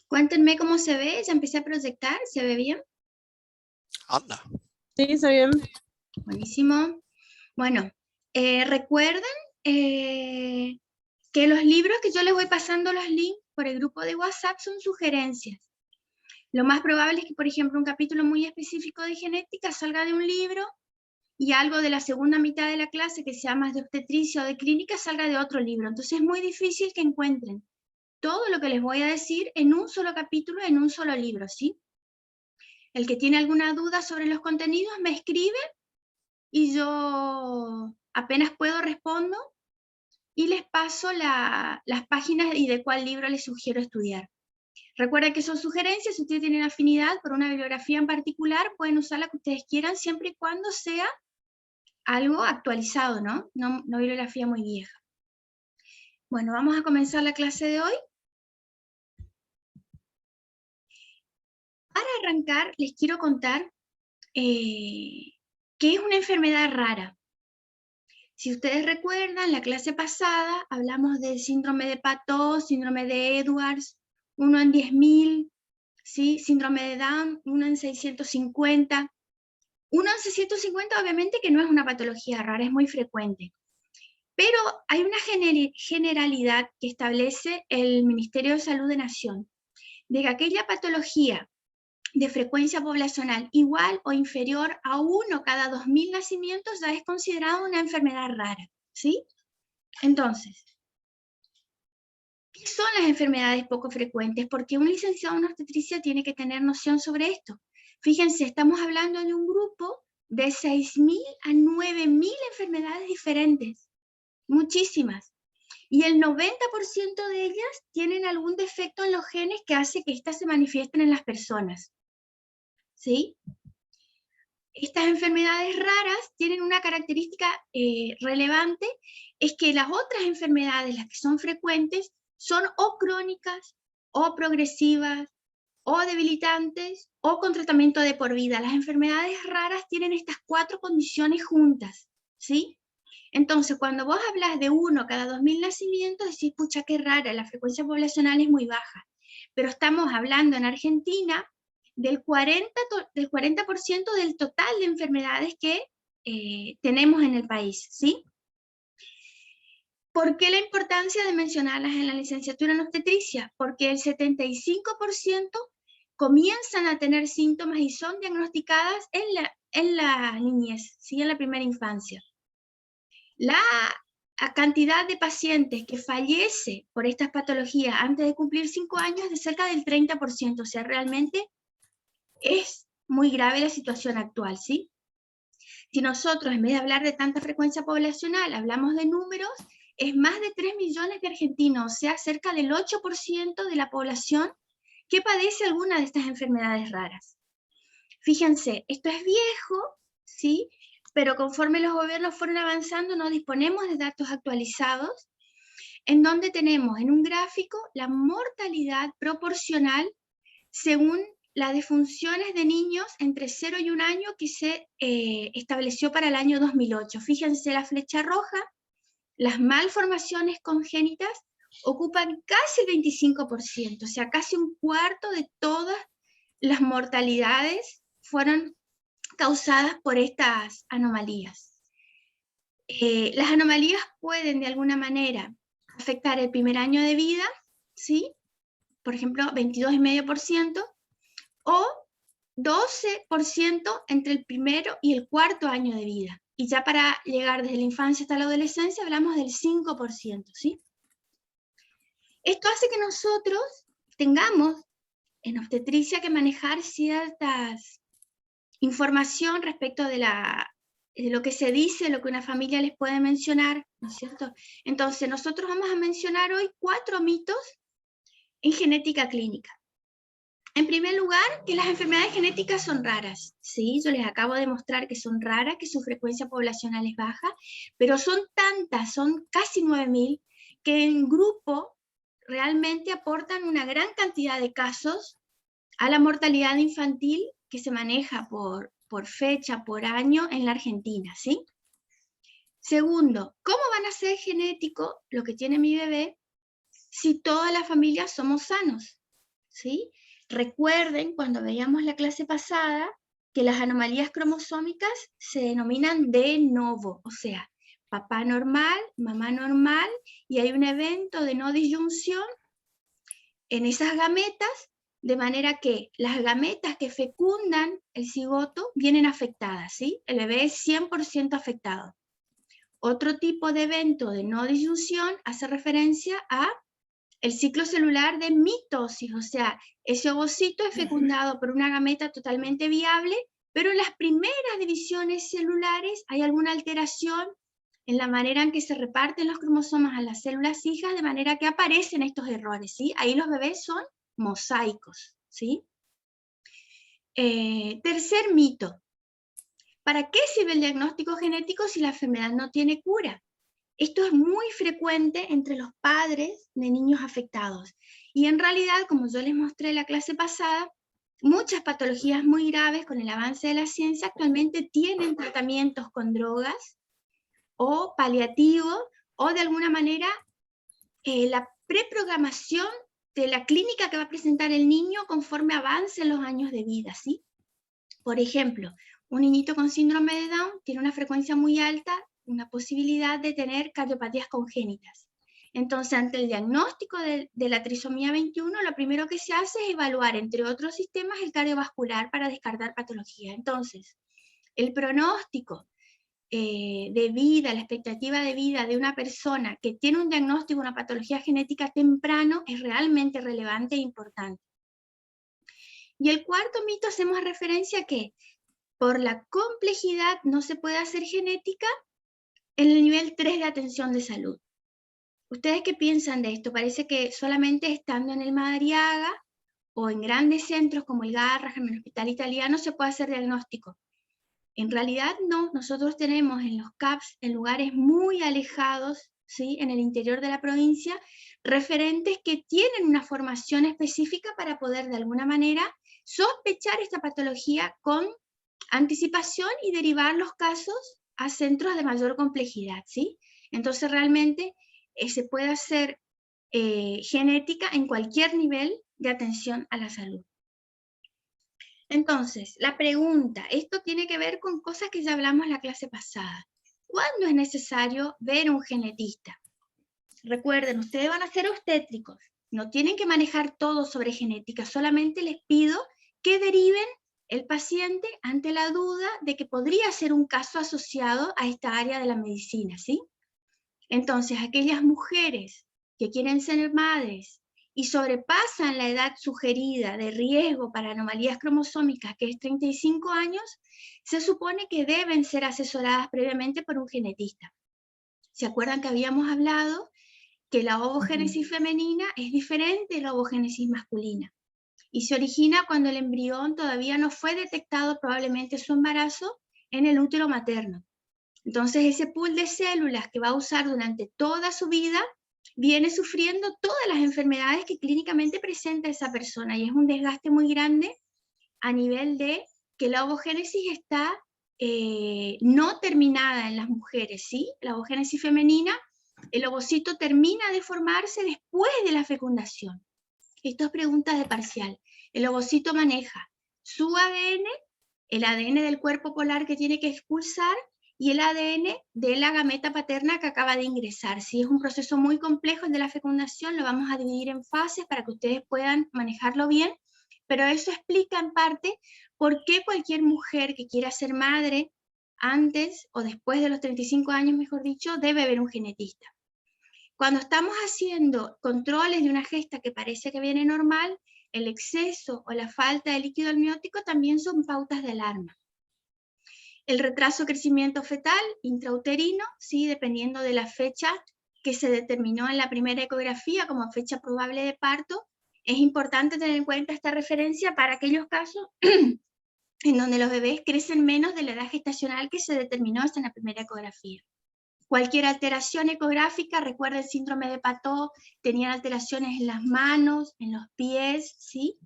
Cuéntenme cómo se ve, ya empecé a proyectar, ¿se ve bien? Anda. Sí, está bien. Buenísimo. Bueno, recuerden que los libros que yo les voy pasando los links por el grupo de WhatsApp son sugerencias. Lo más probable es que, por ejemplo, un capítulo muy específico de genética salga de un libro y algo de la segunda mitad de la clase que sea más de obstetricia o de clínica salga de otro libro. Entonces es muy difícil que encuentren todo lo que les voy a decir en un solo capítulo, en un solo libro, ¿sí? El que tiene alguna duda sobre los contenidos me escribe y yo apenas puedo respondo y les paso las páginas y de cuál libro les sugiero estudiar. Recuerden que son sugerencias, si ustedes tienen afinidad por una bibliografía en particular, pueden usar la que ustedes quieran siempre y cuando sea algo actualizado, ¿no? No bibliografía muy vieja. Bueno, vamos a comenzar la clase de hoy. Para arrancar, les quiero contar qué es una enfermedad rara. Si ustedes recuerdan, la clase pasada hablamos del síndrome de Patot, síndrome de Edwards, 1 en 10.000, ¿sí? Síndrome de Down, 1 en 650. 1 en 650 obviamente que no es una patología rara, es muy frecuente. Pero hay una generalidad que establece el Ministerio de Salud de Nación, de que aquella patología de frecuencia poblacional igual o inferior a 1 cada 2.000 nacimientos ya es considerada una enfermedad rara, ¿sí? Entonces, ¿qué son las enfermedades poco frecuentes? Porque un licenciado en obstetricia tiene que tener noción sobre esto. Fíjense, estamos hablando de un grupo de 6.000 a 9.000 enfermedades diferentes, muchísimas. Y el 90% de ellas tienen algún defecto en los genes que hace que éstas se manifiesten en las personas, ¿sí? Estas enfermedades raras tienen una característica relevante, es que las otras enfermedades, las que son frecuentes, son o crónicas, o progresivas, o debilitantes, o con tratamiento de por vida. Las enfermedades raras tienen estas 4 condiciones juntas, ¿sí? Entonces, cuando vos hablas de 1 cada 2.000 nacimientos, decís, pucha, qué rara, la frecuencia poblacional es muy baja. Pero estamos hablando en Argentina del 40% del total de enfermedades que tenemos en el país, ¿sí? ¿Por qué la importancia de mencionarlas en la licenciatura en obstetricia? Porque el 75% comienzan a tener síntomas y son diagnosticadas en la niñez, ¿sí? En la primera infancia. La cantidad de pacientes que fallece por estas patologías antes de cumplir 5 años es de cerca del 30%, o sea, realmente es muy grave la situación actual, ¿sí? Si nosotros, en vez de hablar de tanta frecuencia poblacional, hablamos de números, es más de 3 millones de argentinos, o sea, cerca del 8% de la población que padece alguna de estas enfermedades raras. Fíjense, esto es viejo, ¿sí? Pero conforme los gobiernos fueron avanzando, no disponemos de datos actualizados, en donde tenemos en un gráfico la mortalidad proporcional según las defunciones de niños entre 0 y 1 año que se estableció para el año 2008. Fíjense la flecha roja, las malformaciones congénitas ocupan casi el 25%, o sea, casi un cuarto de todas las mortalidades fueron causadas por estas anomalías. Las anomalías pueden de alguna manera afectar el primer año de vida, ¿sí? Por ejemplo, 22,5%, o 12% entre el primero y el cuarto año de vida. Y ya para llegar desde la infancia hasta la adolescencia hablamos del 5%, ¿sí? Esto hace que nosotros tengamos en obstetricia que manejar ciertas información respecto de lo que se dice, lo que una familia les puede mencionar, ¿no es cierto? Entonces, nosotros vamos a mencionar hoy 4 mitos en genética clínica. En primer lugar, que las enfermedades genéticas son raras. Sí, yo les acabo de mostrar que son raras, que su frecuencia poblacional es baja, pero son tantas, son casi 9.000, que en grupo realmente aportan una gran cantidad de casos a la mortalidad infantil que se maneja por fecha, por año en la Argentina, ¿sí? Segundo, ¿cómo van a ser genético lo que tiene mi bebé si todas las familias somos sanos? ¿sí? Recuerden, cuando veíamos la clase pasada, que las anomalías cromosómicas se denominan de novo, o sea, papá normal, mamá normal, y hay un evento de no disyunción en esas gametas, de manera que las gametas que fecundan el cigoto vienen afectadas, ¿sí? El bebé es 100% afectado. Otro tipo de evento de no disyunción hace referencia a el ciclo celular de mitosis, o sea, ese ovocito es fecundado por una gameta totalmente viable, pero en las primeras divisiones celulares hay alguna alteración en la manera en que se reparten los cromosomas a las células hijas, de manera que aparecen estos errores, ¿sí? Ahí los bebés son mosaicos, ¿sí? Tercer mito. ¿Para qué sirve el diagnóstico genético si la enfermedad no tiene cura? Esto es muy frecuente entre los padres de niños afectados. Y en realidad, como yo les mostré en la clase pasada, muchas patologías muy graves con el avance de la ciencia actualmente tienen tratamientos con drogas o paliativos o de alguna manera la preprogramación de la clínica que va a presentar el niño conforme avancen los años de vida, ¿sí? Por ejemplo, un niñito con síndrome de Down tiene una frecuencia muy alta, una posibilidad de tener cardiopatías congénitas. Entonces, ante el diagnóstico de la trisomía 21, lo primero que se hace es evaluar, entre otros sistemas, el cardiovascular para descartar patología. Entonces, el pronóstico de vida, la expectativa de vida de una persona que tiene un diagnóstico, una patología genética temprano, es realmente relevante e importante. Y el cuarto mito, hacemos referencia a que por la complejidad no se puede hacer genética en el nivel 3 de atención de salud. ¿Ustedes qué piensan de esto? Parece que solamente estando en el Madariaga o en grandes centros como el Garrahan, el Hospital Italiano, se puede hacer diagnóstico. En realidad no, nosotros tenemos en los CAPS, en lugares muy alejados, ¿sí? En el interior de la provincia, referentes que tienen una formación específica para poder de alguna manera sospechar esta patología con anticipación y derivar los casos a centros de mayor complejidad, ¿sí? Entonces realmente se puede hacer genética en cualquier nivel de atención a la salud. Entonces, la pregunta, esto tiene que ver con cosas que ya hablamos en la clase pasada. ¿Cuándo es necesario ver un genetista? Recuerden, ustedes van a ser obstétricos, no tienen que manejar todo sobre genética, solamente les pido que deriven el paciente ante la duda de que podría ser un caso asociado a esta área de la medicina, ¿sí? Entonces, aquellas mujeres que quieren ser madres y sobrepasan la edad sugerida de riesgo para anomalías cromosómicas, que es 35 años, se supone que deben ser asesoradas previamente por un genetista. ¿Se acuerdan que habíamos hablado que la ovogénesis femenina es diferente de la ovogénesis masculina? Y se origina cuando el embrión todavía no fue detectado probablemente su embarazo en el útero materno. Entonces ese pool de células que va a usar durante toda su vida viene sufriendo todas las enfermedades que clínicamente presenta esa persona, y es un desgaste muy grande a nivel de que la ovogénesis está no terminada en las mujeres, ¿sí? La ovogénesis femenina, el ovocito termina de formarse después de la fecundación. Esto es pregunta de parcial. El ovocito maneja su ADN, el ADN del cuerpo polar que tiene que expulsar, y el ADN de la gameta paterna que acaba de ingresar. Si es un proceso muy complejo el de la fecundación, lo vamos a dividir en fases para que ustedes puedan manejarlo bien, pero eso explica en parte por qué cualquier mujer que quiera ser madre antes o después de los 35 años, mejor dicho, debe ver un genetista. Cuando estamos haciendo controles de una gesta que parece que viene normal, el exceso o la falta de líquido amniótico también son pautas de alarma. El retraso de crecimiento fetal intrauterino, ¿sí? Dependiendo de la fecha que se determinó en la primera ecografía como fecha probable de parto, es importante tener en cuenta esta referencia para aquellos casos en donde los bebés crecen menos de la edad gestacional que se determinó hasta en la primera ecografía. Cualquier alteración ecográfica, recuerda el síndrome de Pató, tenían alteraciones en las manos, en los pies, ¿sí?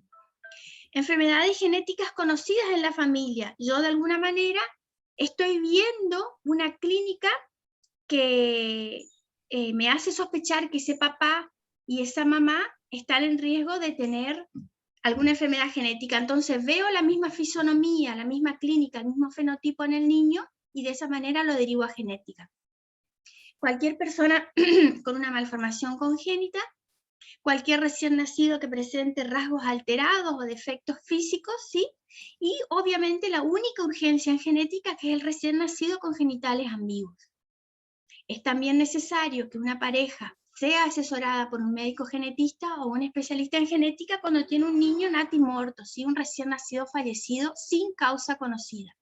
Enfermedades genéticas conocidas en la familia. Yo de alguna manera estoy viendo una clínica que me hace sospechar que ese papá y esa mamá están en riesgo de tener alguna enfermedad genética. Entonces veo la misma fisonomía, la misma clínica, el mismo fenotipo en el niño y de esa manera lo derivo a genética. Cualquier persona con una malformación congénita, cualquier recién nacido que presente rasgos alterados o defectos físicos, ¿sí? Y obviamente la única urgencia en genética, que es el recién nacido con genitales ambiguos. Es también necesario que una pareja sea asesorada por un médico genetista o un especialista en genética cuando tiene un niño natimorto, ¿sí? Un recién nacido fallecido sin causa conocida.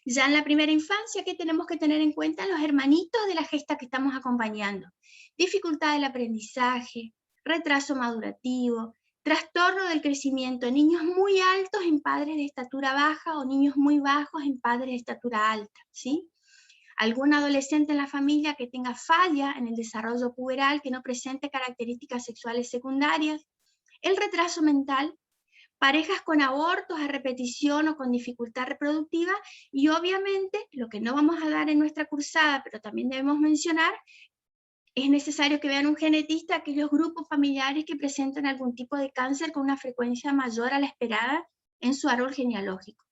Ya en la primera infancia, ¿qué tenemos que tener en cuenta? Los hermanitos de la gesta que estamos acompañando. Dificultad del aprendizaje, retraso madurativo, trastorno del crecimiento, niños muy altos en padres de estatura baja o niños muy bajos en padres de estatura alta, ¿sí? Algún adolescente en la familia que tenga falla en el desarrollo puberal, que no presente características sexuales secundarias, el retraso mental, parejas con abortos a repetición o con dificultad reproductiva, y obviamente, lo que no vamos a dar en nuestra cursada, pero también debemos mencionar, es necesario que vean un genetista aquellos grupos familiares que presentan algún tipo de cáncer con una frecuencia mayor a la esperada en su árbol genealógico.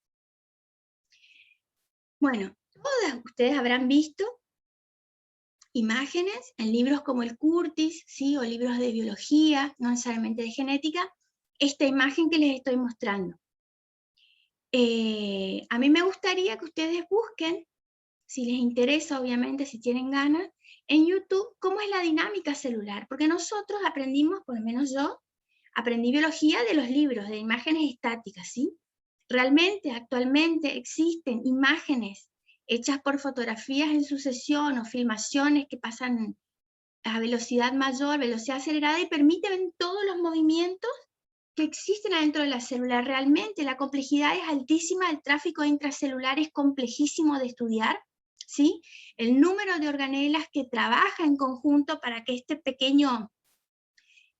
Bueno, todas ustedes habrán visto imágenes en libros como el Curtis, ¿sí? O libros de biología, no necesariamente de genética, esta imagen que les estoy mostrando. A mí me gustaría que ustedes busquen, si les interesa, obviamente, si tienen ganas, en YouTube, cómo es la dinámica celular, porque nosotros aprendimos, por lo menos yo, aprendí biología de los libros, de imágenes estáticas, ¿sí? Realmente, actualmente existen imágenes hechas por fotografías en sucesión o filmaciones que pasan a velocidad mayor, velocidad acelerada, y permiten todos los movimientos que existen adentro de la célula. Realmente la complejidad es altísima, el tráfico intracelular es complejísimo de estudiar, ¿sí? El número de organelas que trabaja en conjunto para que este pequeño,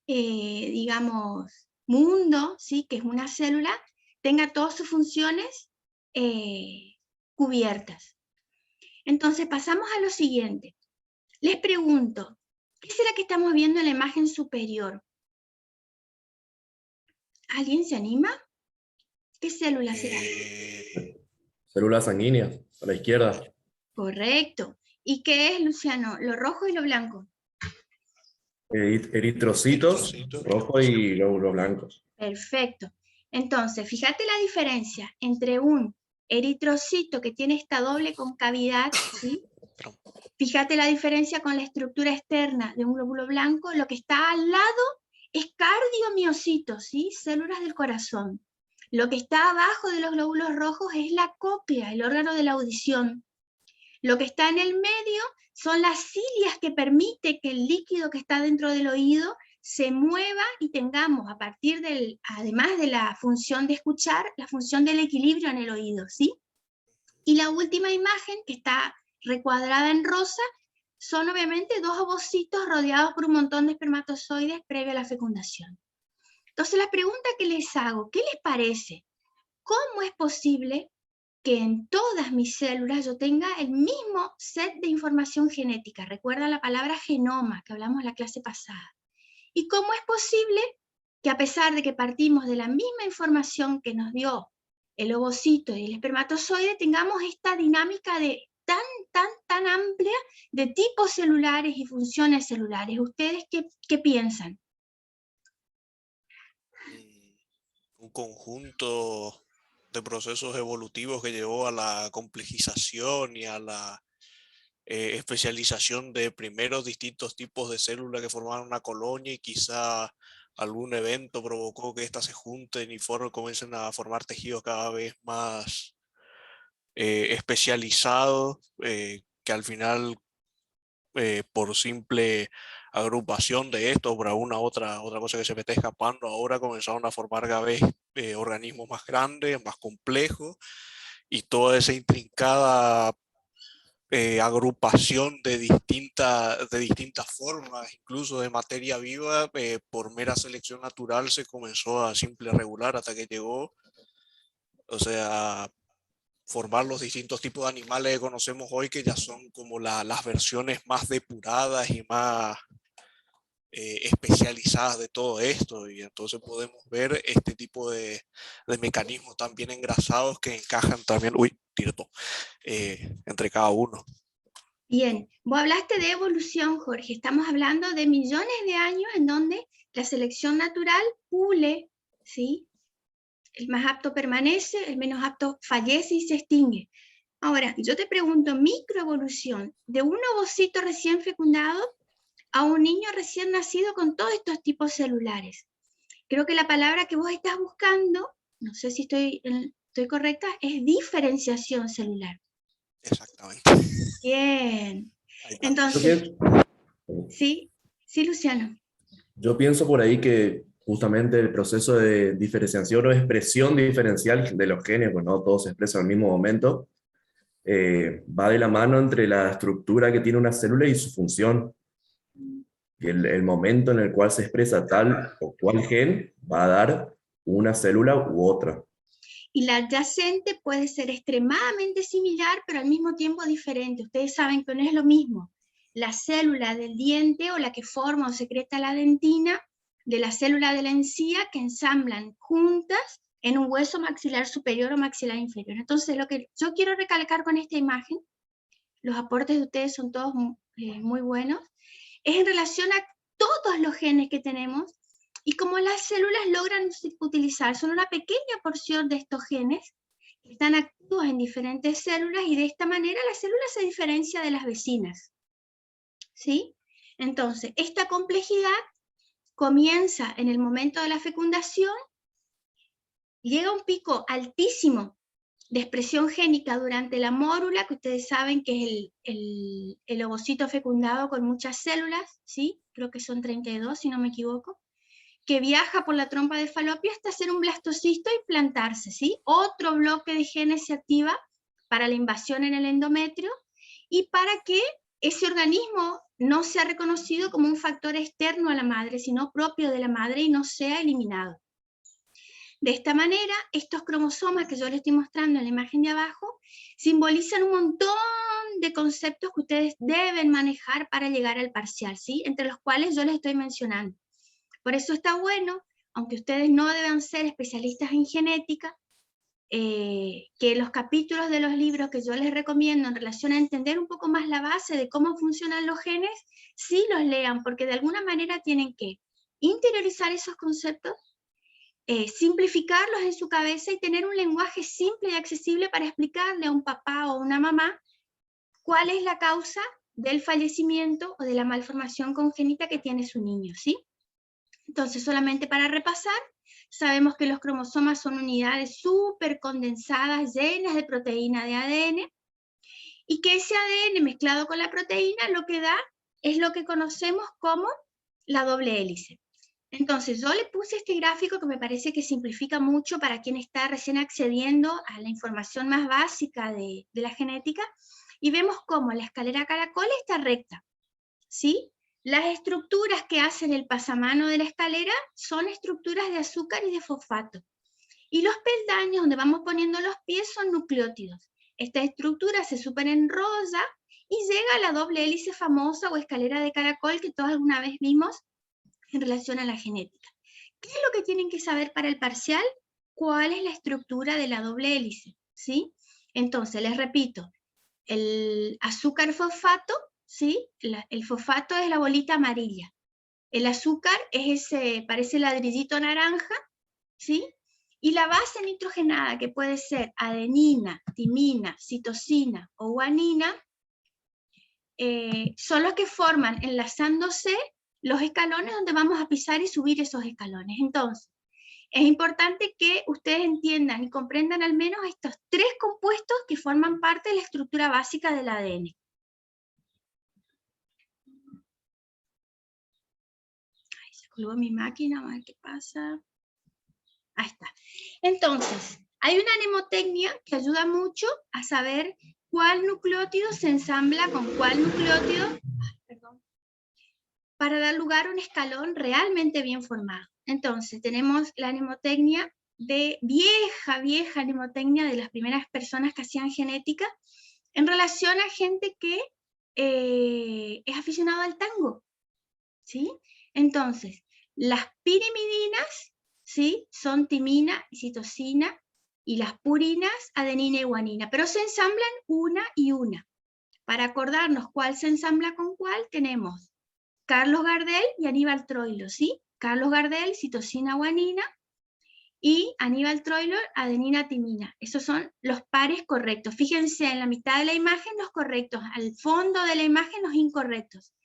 digamos, mundo, ¿sí? Que es una célula, tenga todas sus funciones cubiertas. Entonces pasamos a lo siguiente. Les pregunto, ¿qué será que estamos viendo en la imagen superior? ¿Alguien se anima? ¿Qué célula será? Células sanguíneas, a la izquierda. Correcto. ¿Y qué es, Luciano? Lo rojo y lo blanco. Eritrocitos, rojo y glóbulos blancos. Perfecto. Entonces, fíjate la diferencia entre un eritrocito que tiene esta doble concavidad, ¿sí? Fíjate la diferencia con la estructura externa de un glóbulo blanco. Lo que está al lado es cardiomiocitos, ¿sí? Células del corazón. Lo que está abajo de los glóbulos rojos es la cóclea, el órgano de la audición. Lo que está en el medio son las cilias que permite que el líquido que está dentro del oído se mueva y tengamos, a partir del, además de la función de escuchar, la función del equilibrio en el oído, ¿sí? Y la última imagen, que está recuadrada en rosa, son obviamente dos ovocitos rodeados por un montón de espermatozoides previo a la fecundación. Entonces la pregunta que les hago, ¿qué les parece? ¿Cómo es posible que en todas mis células yo tenga el mismo set de información genética? Recuerda la palabra genoma que hablamos en la clase pasada. ¿Y cómo es posible que, a pesar de que partimos de la misma información que nos dio el ovocito y el espermatozoide, tengamos esta dinámica de tan amplia de tipos celulares y funciones celulares? ¿Ustedes qué piensan? Un conjunto de procesos evolutivos que llevó a la complejización y a la especialización de primeros distintos tipos de células que formaron una colonia, y quizá algún evento provocó que éstas se junten y comiencen a formar tejidos cada vez más especializados, que al final, por simple agrupación de esto, por alguna otra cosa que se me está escapando, ahora comenzaron a formar cada vez organismos más grandes, más complejos, y toda esa intrincada agrupación de distintas formas, incluso de materia viva, por mera selección natural se comenzó a simple regular hasta que llegó, o sea, formar los distintos tipos de animales que conocemos hoy, que ya son como las versiones más depuradas y más especializadas de todo esto, y entonces podemos ver este tipo de mecanismos tan bien engrasados que encajan también, entre cada uno. Bien, vos hablaste de evolución, Jorge. Estamos hablando de millones de años en donde la selección natural pule, ¿sí? El más apto permanece, el menos apto fallece y se extingue. Ahora, yo te pregunto, microevolución, de un ovocito recién fecundado a un niño recién nacido con todos estos tipos celulares. Creo que la palabra que vos estás buscando, no sé si estoy correcta, es diferenciación celular. Exactamente. Bien. Ahí está. Entonces, sí, Luciano. Yo pienso por ahí que justamente el proceso de diferenciación o expresión diferencial de los genes, pues no todos se expresan al mismo momento, va de la mano entre la estructura que tiene una célula y su función. Y el momento en el cual se expresa tal o cual gen va a dar una célula u otra. Y la adyacente puede ser extremadamente similar, pero al mismo tiempo diferente. Ustedes saben que no es lo mismo la célula del diente o la que forma o secreta la dentina de la célula de la encía, que ensamblan juntas en un hueso maxilar superior o maxilar inferior. Entonces, lo que yo quiero recalcar con esta imagen, los aportes de ustedes son todos muy buenos, es en relación a todos los genes que tenemos y cómo las células logran utilizar. Son una pequeña porción de estos genes que están activos en diferentes células y de esta manera la célula se diferencia de las vecinas. ¿Sí? Entonces, esta complejidad comienza en el momento de la fecundación, llega a un pico altísimo de expresión génica durante la mórula, que ustedes saben que es el ovocito fecundado con muchas células, ¿sí? Creo que son 32, si no me equivoco, que viaja por la trompa de Falopio hasta ser un blastocisto y plantarse, ¿sí? Otro bloque de genes se activa para la invasión en el endometrio y para que ese organismo no sea reconocido como un factor externo a la madre, sino propio de la madre y no sea eliminado. De esta manera, estos cromosomas que yo les estoy mostrando en la imagen de abajo, simbolizan un montón de conceptos que ustedes deben manejar para llegar al parcial, ¿sí? Entre los cuales yo les estoy mencionando. Por eso está bueno, aunque ustedes no deban ser especialistas en genética, que los capítulos de los libros que yo les recomiendo en relación a entender un poco más la base de cómo funcionan los genes, sí los lean, porque de alguna manera tienen que interiorizar esos conceptos, simplificarlos en su cabeza y tener un lenguaje simple y accesible para explicarle a un papá o una mamá cuál es la causa del fallecimiento o de la malformación congénita que tiene su niño, ¿sí? Entonces, solamente para repasar, sabemos que los cromosomas son unidades súper condensadas, llenas de proteína de ADN, y que ese ADN mezclado con la proteína lo que da es lo que conocemos como la doble hélice. Entonces, yo le puse este gráfico que me parece que simplifica mucho para quien está recién accediendo a la información más básica de la genética, y vemos cómo la escalera caracol está recta, ¿sí? Las estructuras que hacen el pasamano de la escalera son estructuras de azúcar y de fosfato. Y los peldaños donde vamos poniendo los pies son nucleótidos. Esta estructura se superenrolla y llega a la doble hélice famosa o escalera de caracol que todos alguna vez vimos en relación a la genética. ¿Qué es lo que tienen que saber para el parcial? ¿Cuál es la estructura de la doble hélice? ¿Sí? Entonces, les repito, el azúcar fosfato, ¿sí? El fosfato es la bolita amarilla. El azúcar es parece ladrillito naranja, ¿sí? Y la base nitrogenada, que puede ser adenina, timina, citosina o guanina, son los que forman, enlazándose, los escalones donde vamos a pisar y subir esos escalones. Entonces, es importante que ustedes entiendan y comprendan al menos estos 3 compuestos que forman parte de la estructura básica del ADN. Ay, se colgó mi máquina, a ver qué pasa. Ahí está. Entonces, hay una mnemotecnia que ayuda mucho a saber cuál nucleótido se ensambla con cuál nucleótido, para dar lugar a un escalón realmente bien formado. Entonces, tenemos la mnemotecnia de vieja mnemotecnia de las primeras personas que hacían genética en relación a gente que es aficionado al tango, ¿sí? Entonces, las pirimidinas, ¿sí?, son timina y citosina, y las purinas, adenina y guanina, pero se ensamblan una y una. Para acordarnos cuál se ensambla con cuál, tenemos Carlos Gardel y Aníbal Troilo, ¿sí? Carlos Gardel, citosina, guanina, y Aníbal Troilo, adenina, timina. Esos son los pares correctos. Fíjense en la mitad de la imagen los correctos, al fondo de la imagen los incorrectos.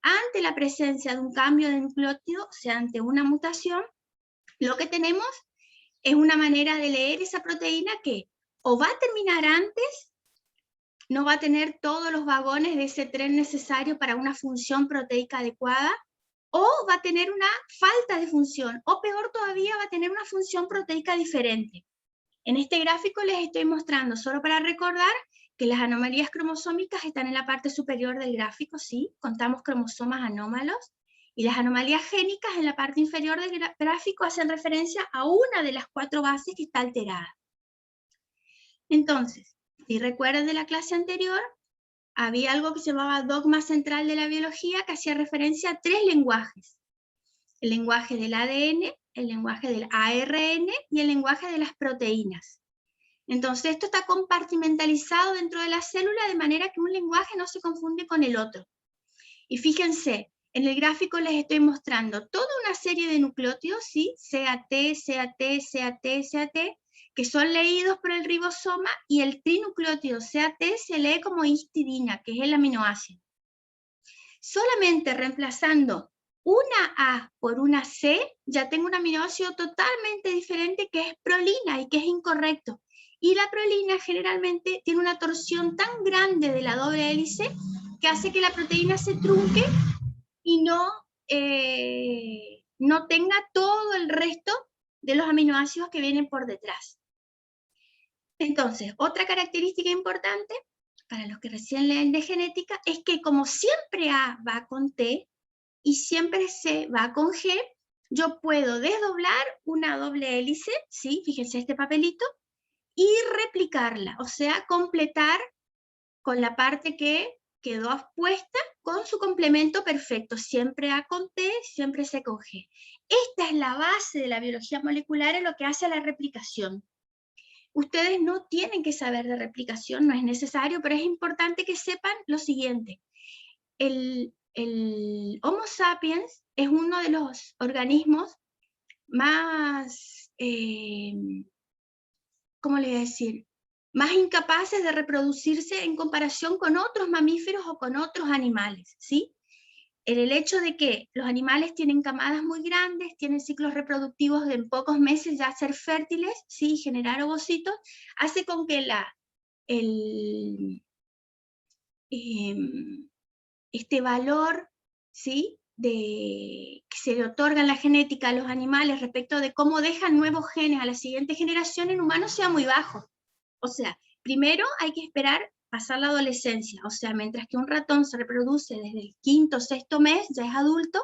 Ante la presencia de un cambio de nucleótido, o sea, ante una mutación, lo que tenemos es una manera de leer esa proteína que o va a terminar antes, no va a tener todos los vagones de ese tren necesario para una función proteica adecuada, o va a tener una falta de función, o peor todavía, va a tener una función proteica diferente. En este gráfico les estoy mostrando, solo para recordar, que las anomalías cromosómicas están en la parte superior del gráfico, ¿sí? Contamos cromosomas anómalos, y las anomalías génicas en la parte inferior del gráfico hacen referencia a una de las 4 bases que está alterada. Entonces, si recuerdan de la clase anterior, había algo que se llamaba dogma central de la biología, que hacía referencia a 3 lenguajes. El lenguaje del ADN, el lenguaje del ARN y el lenguaje de las proteínas. Entonces esto está compartimentalizado dentro de la célula de manera que un lenguaje no se confunde con el otro. Y fíjense, en el gráfico les estoy mostrando toda una serie de nucleótidos, ¿sí? CAT, CAT, CAT, CAT, que son leídos por el ribosoma, y el trinucleótido CAT se lee como histidina, que es el aminoácido. Solamente reemplazando una A por una C, ya tengo un aminoácido totalmente diferente, que es prolina, y que es incorrecto. Y la prolina generalmente tiene una torsión tan grande de la doble hélice que hace que la proteína se trunque y no tenga todo el resto de los aminoácidos que vienen por detrás. Entonces, otra característica importante para los que recién leen de genética es que como siempre A va con T y siempre C va con G, yo puedo desdoblar una doble hélice, ¿sí? Fíjense este papelito, y replicarla, o sea, completar con la parte que quedó expuesta con su complemento perfecto, siempre A con T, siempre C con G. Esta es la base de la biología molecular en lo que hace a la replicación. Ustedes no tienen que saber de replicación, no es necesario, pero es importante que sepan lo siguiente. El Homo sapiens es uno de los organismos más, ¿cómo le voy a decir?, más incapaces de reproducirse en comparación con otros mamíferos o con otros animales, ¿sí? El hecho de que los animales tienen camadas muy grandes, tienen ciclos reproductivos de en pocos meses ya ser fértiles, ¿sí?, generar ovocitos, hace con que este valor, ¿sí?, que se le otorga en la genética a los animales respecto de cómo dejan nuevos genes a la siguiente generación, en humanos sea muy bajo. O sea, primero hay que esperar pasar la adolescencia, o sea, mientras que un ratón se reproduce desde el 5º o 6º mes, ya es adulto,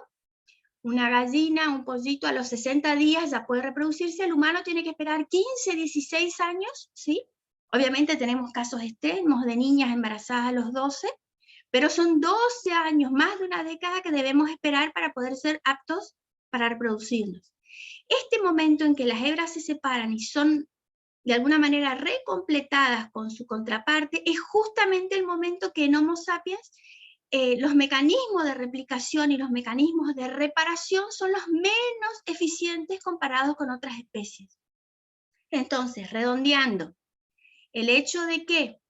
una gallina, un pollito a los 60 días ya puede reproducirse, el humano tiene que esperar 15, 16 años, ¿sí? Obviamente tenemos casos extremos de niñas embarazadas a los 12, pero son 12 años, más de una década que debemos esperar para poder ser aptos para reproducirnos. Este momento en que las hebras se separan y son de alguna manera recompletadas con su contraparte, es justamente el momento que en Homo sapiens los mecanismos de replicación y los mecanismos de reparación son los menos eficientes comparados con otras especies. Entonces, redondeando, el hecho de que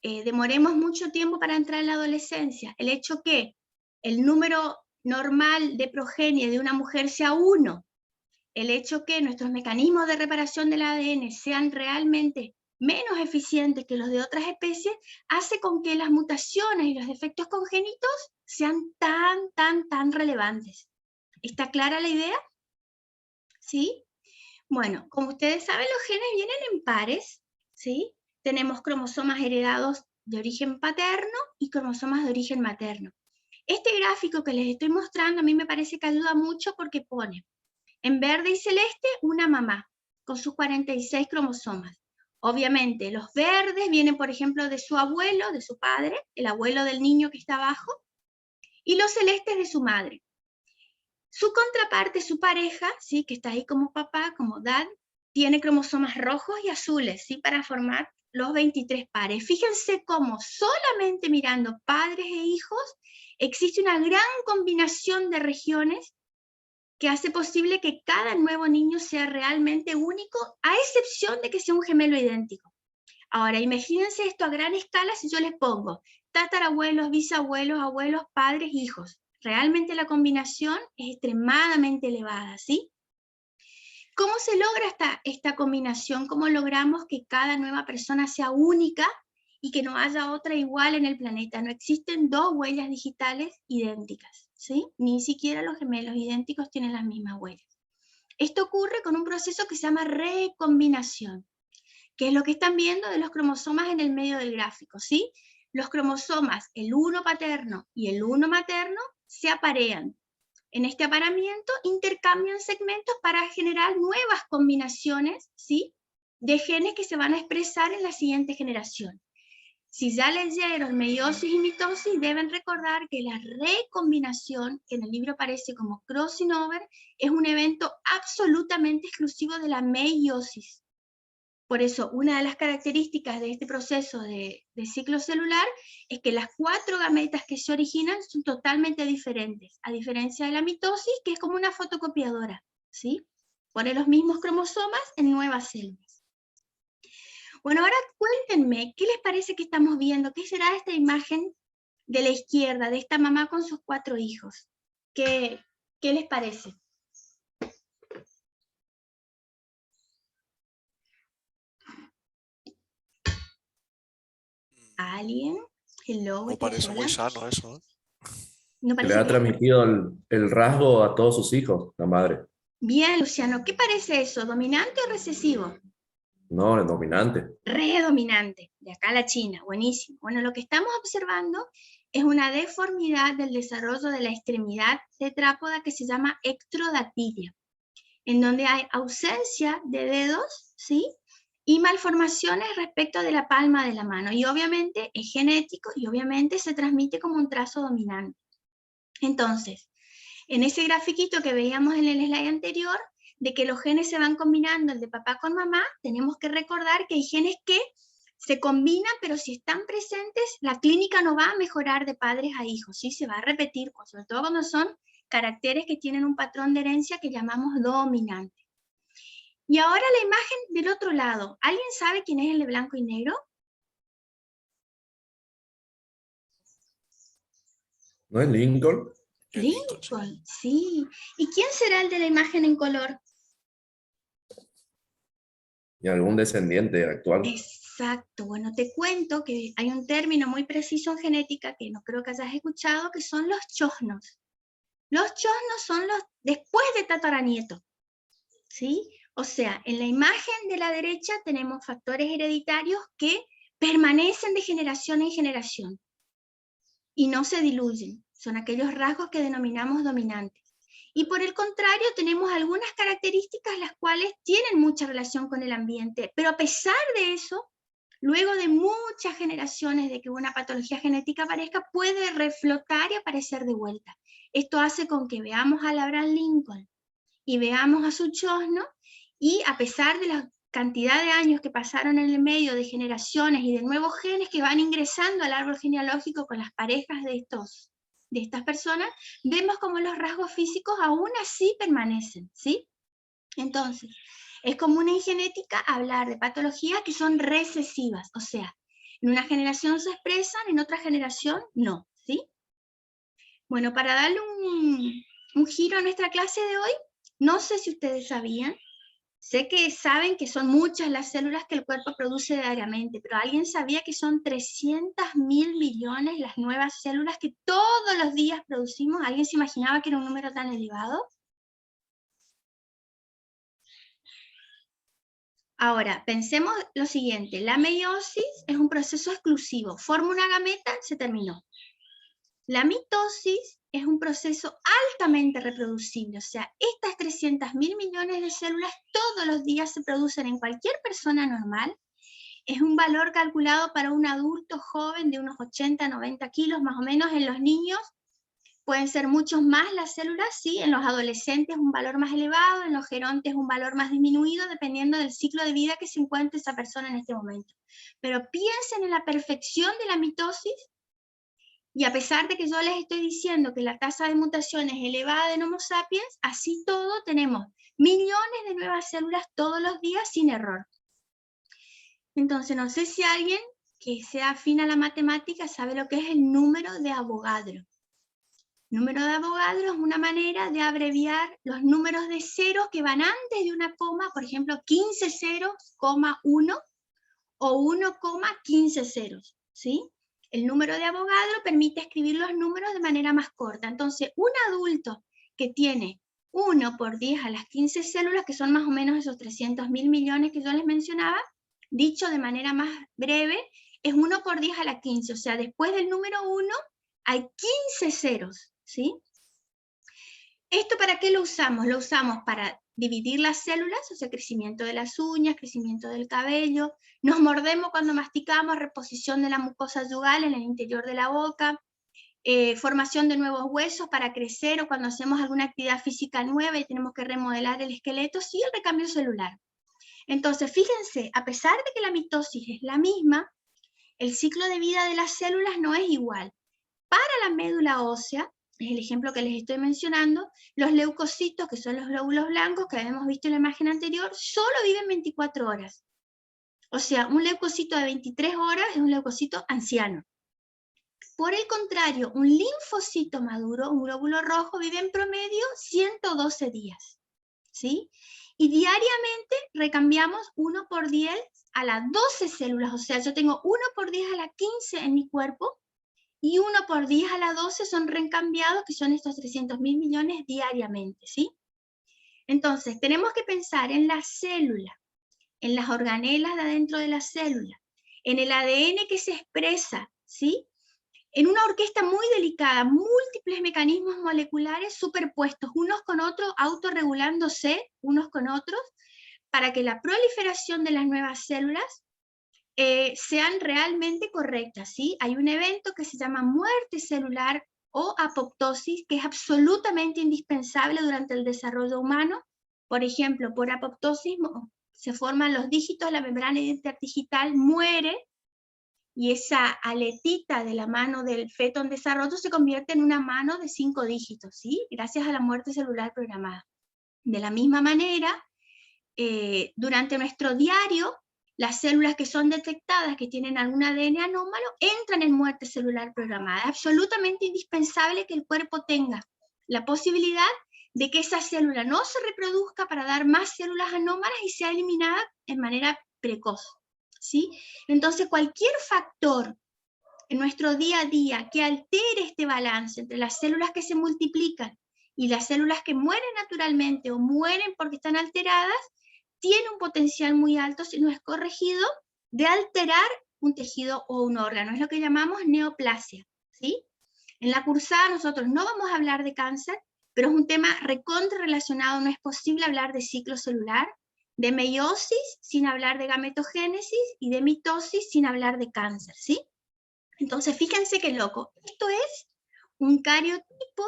demoremos mucho tiempo para entrar en la adolescencia, el hecho que el número normal de progenie de una mujer sea 1, el hecho que nuestros mecanismos de reparación del ADN sean realmente menos eficientes que los de otras especies, hace con que las mutaciones y los defectos congénitos sean tan relevantes. ¿Está clara la idea? ¿Sí? Bueno, como ustedes saben, los genes vienen en pares, ¿sí? Tenemos cromosomas heredados de origen paterno y cromosomas de origen materno. Este gráfico que les estoy mostrando a mí me parece que ayuda mucho porque pone en verde y celeste una mamá con sus 46 cromosomas. Obviamente los verdes vienen, por ejemplo, de su abuelo, de su padre, el abuelo del niño que está abajo, y los celestes de su madre. Su contraparte, su pareja, ¿sí? Que está ahí como papá, como dad, tiene cromosomas rojos y azules, ¿sí? Para formar los 23 pares. Fíjense cómo solamente mirando padres e hijos existe una gran combinación de regiones que hace posible que cada nuevo niño sea realmente único, a excepción de que sea un gemelo idéntico. Ahora, imagínense esto a gran escala si yo les pongo tatarabuelos, bisabuelos, abuelos, padres, hijos. Realmente la combinación es extremadamente elevada, ¿sí? ¿Cómo se logra esta combinación? ¿Cómo logramos que cada nueva persona sea única y que no haya otra igual en el planeta? No existen dos huellas digitales idénticas, ¿sí? Ni siquiera los gemelos idénticos tienen las mismas huellas. Esto ocurre con un proceso que se llama recombinación, que es lo que están viendo de los cromosomas en el medio del gráfico, ¿sí? Los cromosomas, el 1 paterno y el 1 materno, se aparean. En este apareamiento intercambian segmentos para generar nuevas combinaciones, ¿sí? De genes que se van a expresar en la siguiente generación. Si ya leyeron meiosis y mitosis, deben recordar que la recombinación, que en el libro aparece como crossing over, es un evento absolutamente exclusivo de la meiosis. Por eso, una de las características de este proceso de ciclo celular es que las 4 gametas que se originan son totalmente diferentes, a diferencia de la mitosis, que es como una fotocopiadora, ¿sí? Pone los mismos cromosomas en nuevas células. Bueno, ahora cuéntenme, ¿qué les parece que estamos viendo? ¿Qué será esta imagen de la izquierda, de esta mamá con sus 4 hijos? ¿Qué les parece? ¿Alguien? Hello, No parece muy sano eso, ¿eh? ¿No Que le parece ha que... transmitido el rasgo a todos sus hijos, la madre. Bien, Luciano, ¿qué parece eso? ¿Dominante o recesivo? No, el dominante. Redominante, de acá a la China, buenísimo. Bueno, lo que estamos observando es una deformidad del desarrollo de la extremidad tetrápoda que se llama ectrodactilia, en donde hay ausencia de dedos, ¿sí? Y malformaciones respecto de la palma de la mano. Y obviamente es genético y obviamente se transmite como un trazo dominante. Entonces, en ese grafiquito que veíamos en el slide anterior, de que los genes se van combinando el de papá con mamá, tenemos que recordar que hay genes que se combinan, pero si están presentes, la clínica no va a mejorar de padres a hijos, ¿sí? Se va a repetir, sobre todo cuando son caracteres que tienen un patrón de herencia que llamamos dominante. Y ahora la imagen del otro lado. ¿Alguien sabe quién es el de blanco y negro? ¿No es Lincoln? El Lincoln, sí. Lincoln, sí. ¿Y quién será el de la imagen en color? ¿Y algún descendiente actual? Exacto, bueno, te cuento que hay un término muy preciso en genética que no creo que hayas escuchado, que son los chosnos. Los chosnos son los después de tataranieto, ¿sí? O sea, en la imagen de la derecha tenemos factores hereditarios que permanecen de generación en generación y no se diluyen. Son aquellos rasgos que denominamos dominantes. Y por el contrario, tenemos algunas características las cuales tienen mucha relación con el ambiente, pero a pesar de eso, luego de muchas generaciones de que una patología genética aparezca, puede reflotar y aparecer de vuelta. Esto hace con que veamos al Abraham Lincoln y veamos a su chosno, y a pesar de la cantidad de años que pasaron en el medio de generaciones y de nuevos genes que van ingresando al árbol genealógico con las parejas de estas personas, vemos como los rasgos físicos aún así permanecen, ¿sí? Entonces, es común en genética hablar de patologías que son recesivas, o sea, en una generación se expresan, en otra generación no, ¿sí? Bueno, para darle un giro a nuestra clase de hoy, no sé si ustedes sabían, sé que saben que son muchas las células que el cuerpo produce diariamente, pero ¿alguien sabía que son 300.000 millones las nuevas células que todos los días producimos? ¿Alguien se imaginaba que era un número tan elevado? Ahora, pensemos lo siguiente, la meiosis es un proceso exclusivo, forma una gameta, se terminó. La mitosis es un proceso altamente reproducible, o sea, estas 300.000 millones de células todos los días se producen en cualquier persona normal. Es un valor calculado para un adulto joven de unos 80, 90 kilos, más o menos en los niños pueden ser muchos más las células, sí, en los adolescentes un valor más elevado, en los gerontes un valor más disminuido, dependiendo del ciclo de vida que se encuentre esa persona en este momento. Pero piensen en la perfección de la mitosis, y a pesar de que yo les estoy diciendo que la tasa de mutación es elevada en Homo sapiens, así todo tenemos millones de nuevas células todos los días sin error. Entonces, no sé si alguien que sea afín a la matemática sabe lo que es el número de Avogadro. Número de Avogadro es una manera de abreviar los números de ceros que van antes de una coma, por ejemplo, 15 ceros, coma 1 o 1,15 ceros, ¿sí? El número de Avogadro permite escribir los números de manera más corta. Entonces, un adulto que tiene 1 por 10 a las 15 células, que son más o menos esos 300.000 millones que yo les mencionaba, dicho de manera más breve, es 1 por 10 a la 15. O sea, después del número 1 hay 15 ceros, ¿sí? ¿Esto para qué lo usamos? Lo usamos para dividir las células, o sea, crecimiento de las uñas, crecimiento del cabello, nos mordemos cuando masticamos, reposición de la mucosa yugal en el interior de la boca, formación de nuevos huesos para crecer, o cuando hacemos alguna actividad física nueva y tenemos que remodelar el esqueleto, sí, el recambio celular. Entonces, fíjense, a pesar de que la mitosis es la misma, el ciclo de vida de las células no es igual. Para la médula ósea, es el ejemplo que les estoy mencionando, los leucocitos, que son los glóbulos blancos, que habíamos visto en la imagen anterior, solo viven 24 horas. O sea, un leucocito de 23 horas es un leucocito anciano. Por el contrario, un linfocito maduro, un glóbulo rojo, vive en promedio 112 días. ¿Sí? Y diariamente recambiamos 1 por 10 a las 12 células. O sea, yo tengo 1 por 10 a la 15 en mi cuerpo, y 1 por 10 a la 12 son recambiados, que son estos 300.000 millones diariamente, ¿sí? Entonces, tenemos que pensar en la célula, en las organelas de adentro de la célula, en el ADN que se expresa, ¿sí? En una orquesta muy delicada, múltiples mecanismos moleculares superpuestos, unos con otros, autorregulándose unos con otros, para que la proliferación de las nuevas células sean realmente correctas, ¿sí? Hay un evento que se llama muerte celular o apoptosis, que es absolutamente indispensable durante el desarrollo humano. Por ejemplo, por apoptosis se forman los dígitos, la membrana interdigital muere, y esa aletita de la mano del feto en desarrollo se convierte en una mano de 5 dígitos, ¿sí? Gracias a la muerte celular programada. De la misma manera, durante nuestro diario, las células que son detectadas, que tienen algún ADN anómalo, entran en muerte celular programada. Es absolutamente indispensable que el cuerpo tenga la posibilidad de que esa célula no se reproduzca para dar más células anómalas y sea eliminada en manera precoz, ¿sí? Entonces, cualquier factor en nuestro día a día que altere este balance entre las células que se multiplican y las células que mueren naturalmente o mueren porque están alteradas, tiene un potencial muy alto, si no es corregido, de alterar un tejido o un órgano. Es lo que llamamos neoplasia, ¿sí? En la cursada nosotros no vamos a hablar de cáncer, pero es un tema recontra relacionado. No es posible hablar de ciclo celular, de meiosis sin hablar de gametogénesis, y de mitosis sin hablar de cáncer, ¿sí? Entonces, fíjense qué loco. Esto es un cariotipo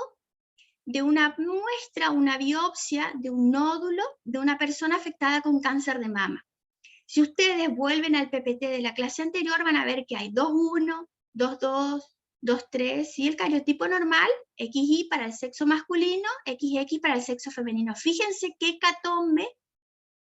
de una muestra, una biopsia de un nódulo de una persona afectada con cáncer de mama. Si ustedes vuelven al PPT de la clase anterior, van a ver que hay 2,1, 2,2, 2,3, y el cariotipo normal, XY para el sexo masculino, XX para el sexo femenino. Fíjense qué hecatombe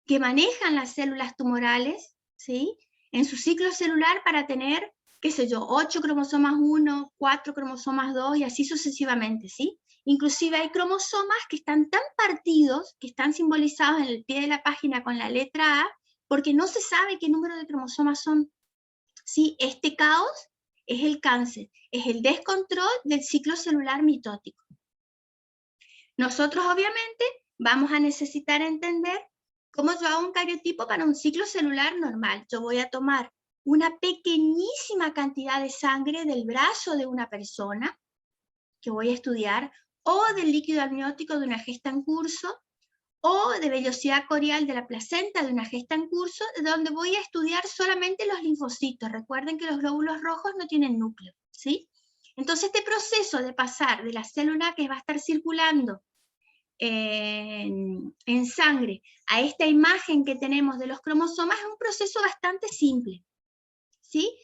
que manejan las células tumorales, ¿sí? En su ciclo celular para tener, qué sé yo, 8 cromosomas 1, 4 cromosomas 2 y así sucesivamente, ¿sí? Inclusive hay cromosomas que están tan partidos, que están simbolizados en el pie de la página con la letra A, porque no se sabe qué número de cromosomas son, ¿sí? Este caos es el cáncer, es el descontrol del ciclo celular mitótico. Nosotros obviamente vamos a necesitar entender cómo yo hago un cariotipo para un ciclo celular normal. Yo voy a tomar una pequeñísima cantidad de sangre del brazo de una persona que voy a estudiar, o del líquido amniótico de una gesta en curso, o de vellosidad corial de la placenta de una gesta en curso, donde voy a estudiar solamente los linfocitos. Recuerden que los glóbulos rojos no tienen núcleo, ¿sí? Entonces este proceso de pasar de la célula que va a estar circulando en sangre a esta imagen que tenemos de los cromosomas es un proceso bastante simple, ¿sí?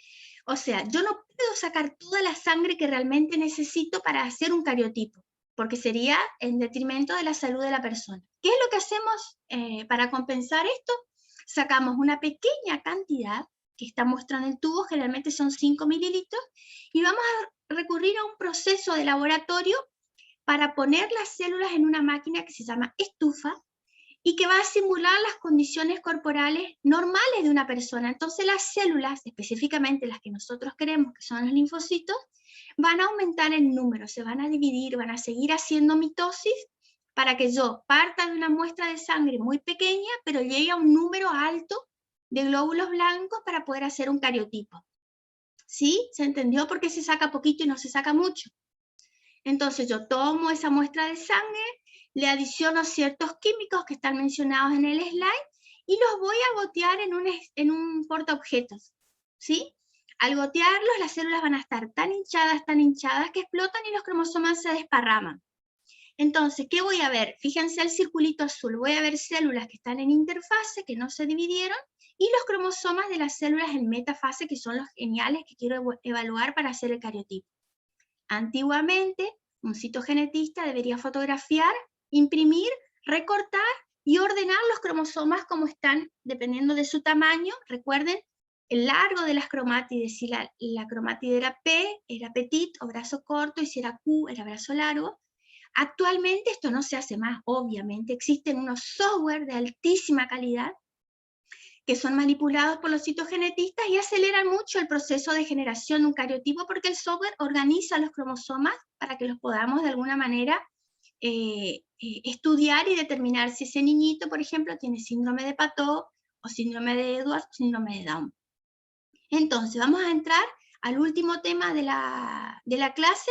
O sea, yo no puedo sacar toda la sangre que realmente necesito para hacer un cariotipo, porque sería en detrimento de la salud de la persona. ¿Qué es lo que hacemos para compensar esto? Sacamos una pequeña cantidad, que está mostrando el tubo, generalmente son 5 mililitros, y vamos a recurrir a un proceso de laboratorio para poner las células en una máquina que se llama estufa, y que va a simular las condiciones corporales normales de una persona. Entonces las células, específicamente las que nosotros queremos, que son los linfocitos, van a aumentar en número, se van a dividir, van a seguir haciendo mitosis, para que yo parta de una muestra de sangre muy pequeña, pero llegue a un número alto de glóbulos blancos para poder hacer un cariotipo. ¿Sí? ¿Se entendió por qué se saca poquito y no se saca mucho? Entonces yo tomo esa muestra de sangre, le adiciono ciertos químicos que están mencionados en el slide y los voy a gotear en un portaobjetos, ¿sí? Al gotearlos, las células van a estar tan hinchadas que explotan y los cromosomas se desparraman. Entonces, ¿qué voy a ver? Fíjense el circulito azul, voy a ver células que están en interfase, que no se dividieron, y los cromosomas de las células en metafase, que son los geniales que quiero evaluar para hacer el cariotipo. Antiguamente, un citogenetista debería fotografiar, imprimir, recortar y ordenar los cromosomas como están, dependiendo de su tamaño. Recuerden, el largo de las cromátides, si la cromátide era P, era petit o brazo corto, y si era Q, era brazo largo. Actualmente esto no se hace más, obviamente. Existen unos software de altísima calidad que son manipulados por los citogenetistas y aceleran mucho el proceso de generación de un cariotipo, porque el software organiza los cromosomas para que los podamos de alguna manera estudiar y determinar si ese niñito, por ejemplo, tiene síndrome de Patot, o síndrome de Edwards, o síndrome de Down. Entonces, vamos a entrar al último tema de la clase.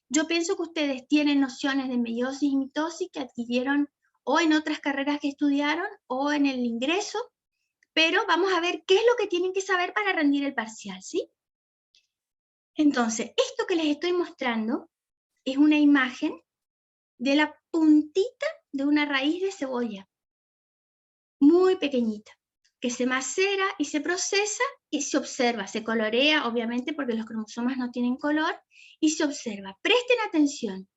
Yo pienso que ustedes tienen nociones de meiosis y mitosis que adquirieron o en otras carreras que estudiaron o en el ingreso, pero vamos a ver qué es lo que tienen que saber para rendir el parcial, ¿sí? Entonces, esto que les estoy mostrando es una imagen de la puntita de una raíz de cebolla, muy pequeñita, que se macera y se procesa y se observa, se colorea, obviamente, porque los cromosomas no tienen color, y se observa. Presten atención.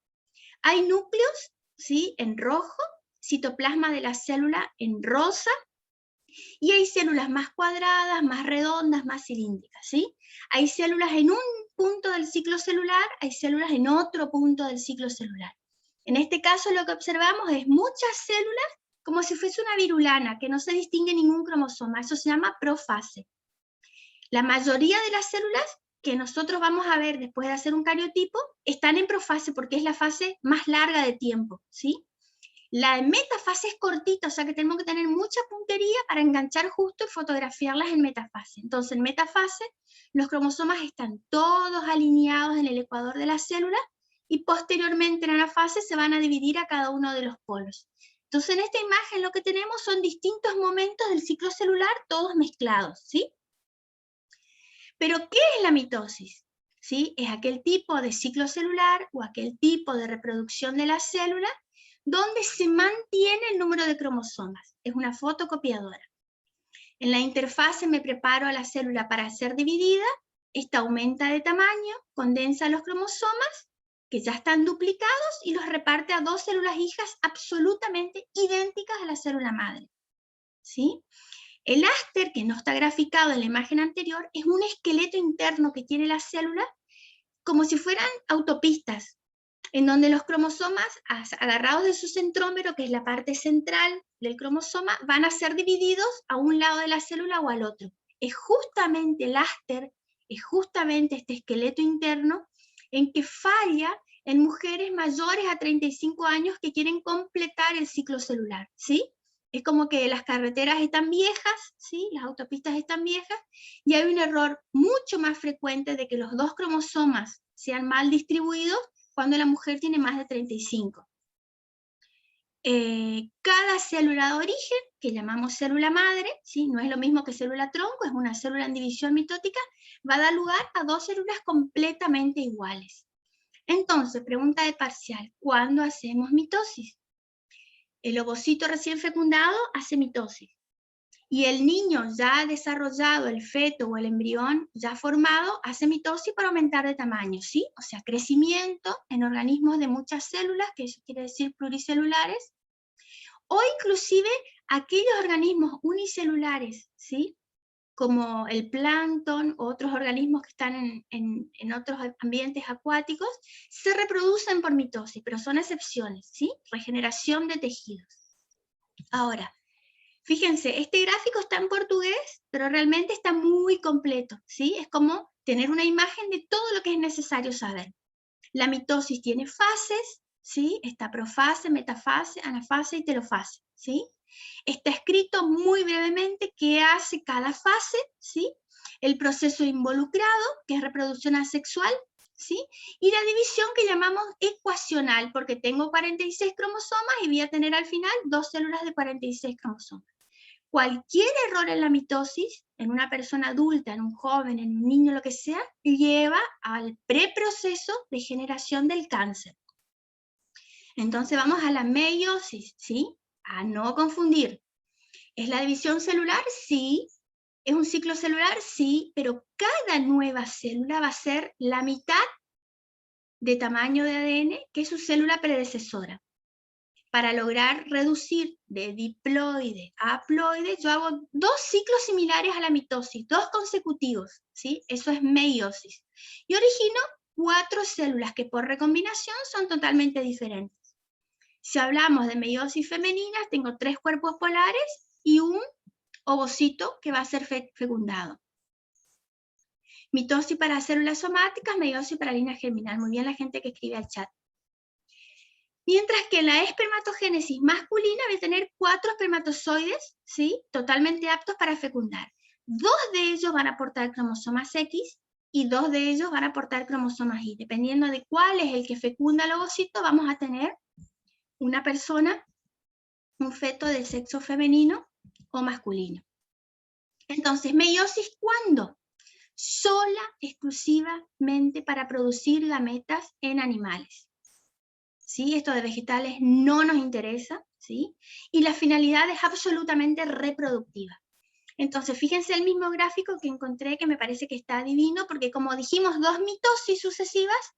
Hay núcleos, ¿sí?, en rojo, citoplasma de la célula en rosa, y hay células más cuadradas, más redondas, más cilíndricas, ¿sí? Hay células en un punto del ciclo celular, hay células en otro punto del ciclo celular. En este caso lo que observamos es muchas células como si fuese una virulana, que no se distingue ningún cromosoma, eso se llama profase. La mayoría de las células que nosotros vamos a ver después de hacer un cariotipo están en profase porque es la fase más larga de tiempo, ¿sí? La metafase es cortita, o sea que tenemos que tener mucha puntería para enganchar justo y fotografiarlas en metafase. Entonces en metafase los cromosomas están todos alineados en el ecuador de la célula y posteriormente en anafase se van a dividir a cada uno de los polos. Entonces en esta imagen lo que tenemos son distintos momentos del ciclo celular todos mezclados, ¿sí? Pero ¿qué es la mitosis? ¿Sí? Es aquel tipo de ciclo celular o aquel tipo de reproducción de la célula donde se mantiene el número de cromosomas. Es una fotocopiadora. En la interfase me preparo a la célula para ser dividida, esta aumenta de tamaño, condensa los cromosomas, que ya están duplicados, y los reparte a dos células hijas absolutamente idénticas a la célula madre. ¿Sí? El áster, que no está graficado en la imagen anterior, es un esqueleto interno que tiene la célula como si fueran autopistas, en donde los cromosomas, agarrados de su centrómero, que es la parte central del cromosoma, van a ser divididos a un lado de la célula o al otro. Es justamente el áster, es justamente este esqueleto interno en que falla en mujeres mayores a 35 años que quieren completar el ciclo celular, ¿sí? Es como que las carreteras están viejas, ¿sí? Las autopistas están viejas, y hay un error mucho más frecuente de que los dos cromosomas sean mal distribuidos cuando la mujer tiene más de 35. cada célula de origen, que llamamos célula madre, ¿sí? No es lo mismo que célula tronco, es una célula en división mitótica, va a dar lugar a dos células completamente iguales. Entonces, pregunta de parcial, ¿cuándo hacemos mitosis? El ovocito recién fecundado hace mitosis. Y el niño ya desarrollado, el feto o el embrión ya formado, hace mitosis para aumentar de tamaño, ¿sí? O sea, crecimiento en organismos de muchas células, que eso quiere decir pluricelulares, o inclusive aquellos organismos unicelulares, ¿sí? Como el plancton o otros organismos que están en otros ambientes acuáticos, se reproducen por mitosis, pero son excepciones, ¿sí? Regeneración de tejidos. Ahora, fíjense, este gráfico está en portugués, pero realmente está muy completo, ¿sí? Es como tener una imagen de todo lo que es necesario saber. La mitosis tiene fases, ¿sí? Está profase, metafase, anafase y telofase, ¿sí? Está escrito muy brevemente qué hace cada fase, ¿sí? El proceso involucrado, que es reproducción asexual, ¿sí? Y la división que llamamos ecuacional, porque tengo 46 cromosomas y voy a tener al final 2 células de 46 cromosomas. Cualquier error en la mitosis, en una persona adulta, en un joven, en un niño, lo que sea, lleva al preproceso de generación del cáncer. Entonces vamos a la meiosis, ¿sí? A no confundir. ¿Es la división celular? Sí. ¿Es un ciclo celular? Sí, pero cada nueva célula va a ser la mitad de tamaño de ADN que su célula predecesora. Para lograr reducir de diploide a haploide, yo hago 2 ciclos similares a la mitosis, 2 consecutivos, ¿sí? Eso es meiosis. Y origino 4 células que por recombinación son totalmente diferentes. Si hablamos de meiosis femenina, tengo 3 cuerpos polares y un ovocito que va a ser fecundado. Mitosis para células somáticas, meiosis para línea germinal. Muy bien la gente que escribe al chat. Mientras que en la espermatogénesis masculina voy a tener 4 espermatozoides, ¿sí? Totalmente aptos para fecundar. 2 de ellos van a aportar cromosomas X y 2 de ellos van a aportar cromosomas Y. Dependiendo de cuál es el que fecunda el ovocito, vamos a tener una persona, un feto de sexo femenino o masculino. Entonces, meiosis, ¿cuándo? Sola, exclusivamente para producir gametas en animales. ¿Sí? Esto de vegetales no nos interesa, ¿sí? Y la finalidad es absolutamente reproductiva. Entonces, fíjense el mismo gráfico que encontré, que me parece que está divino, porque como dijimos 2 mitosis sucesivas,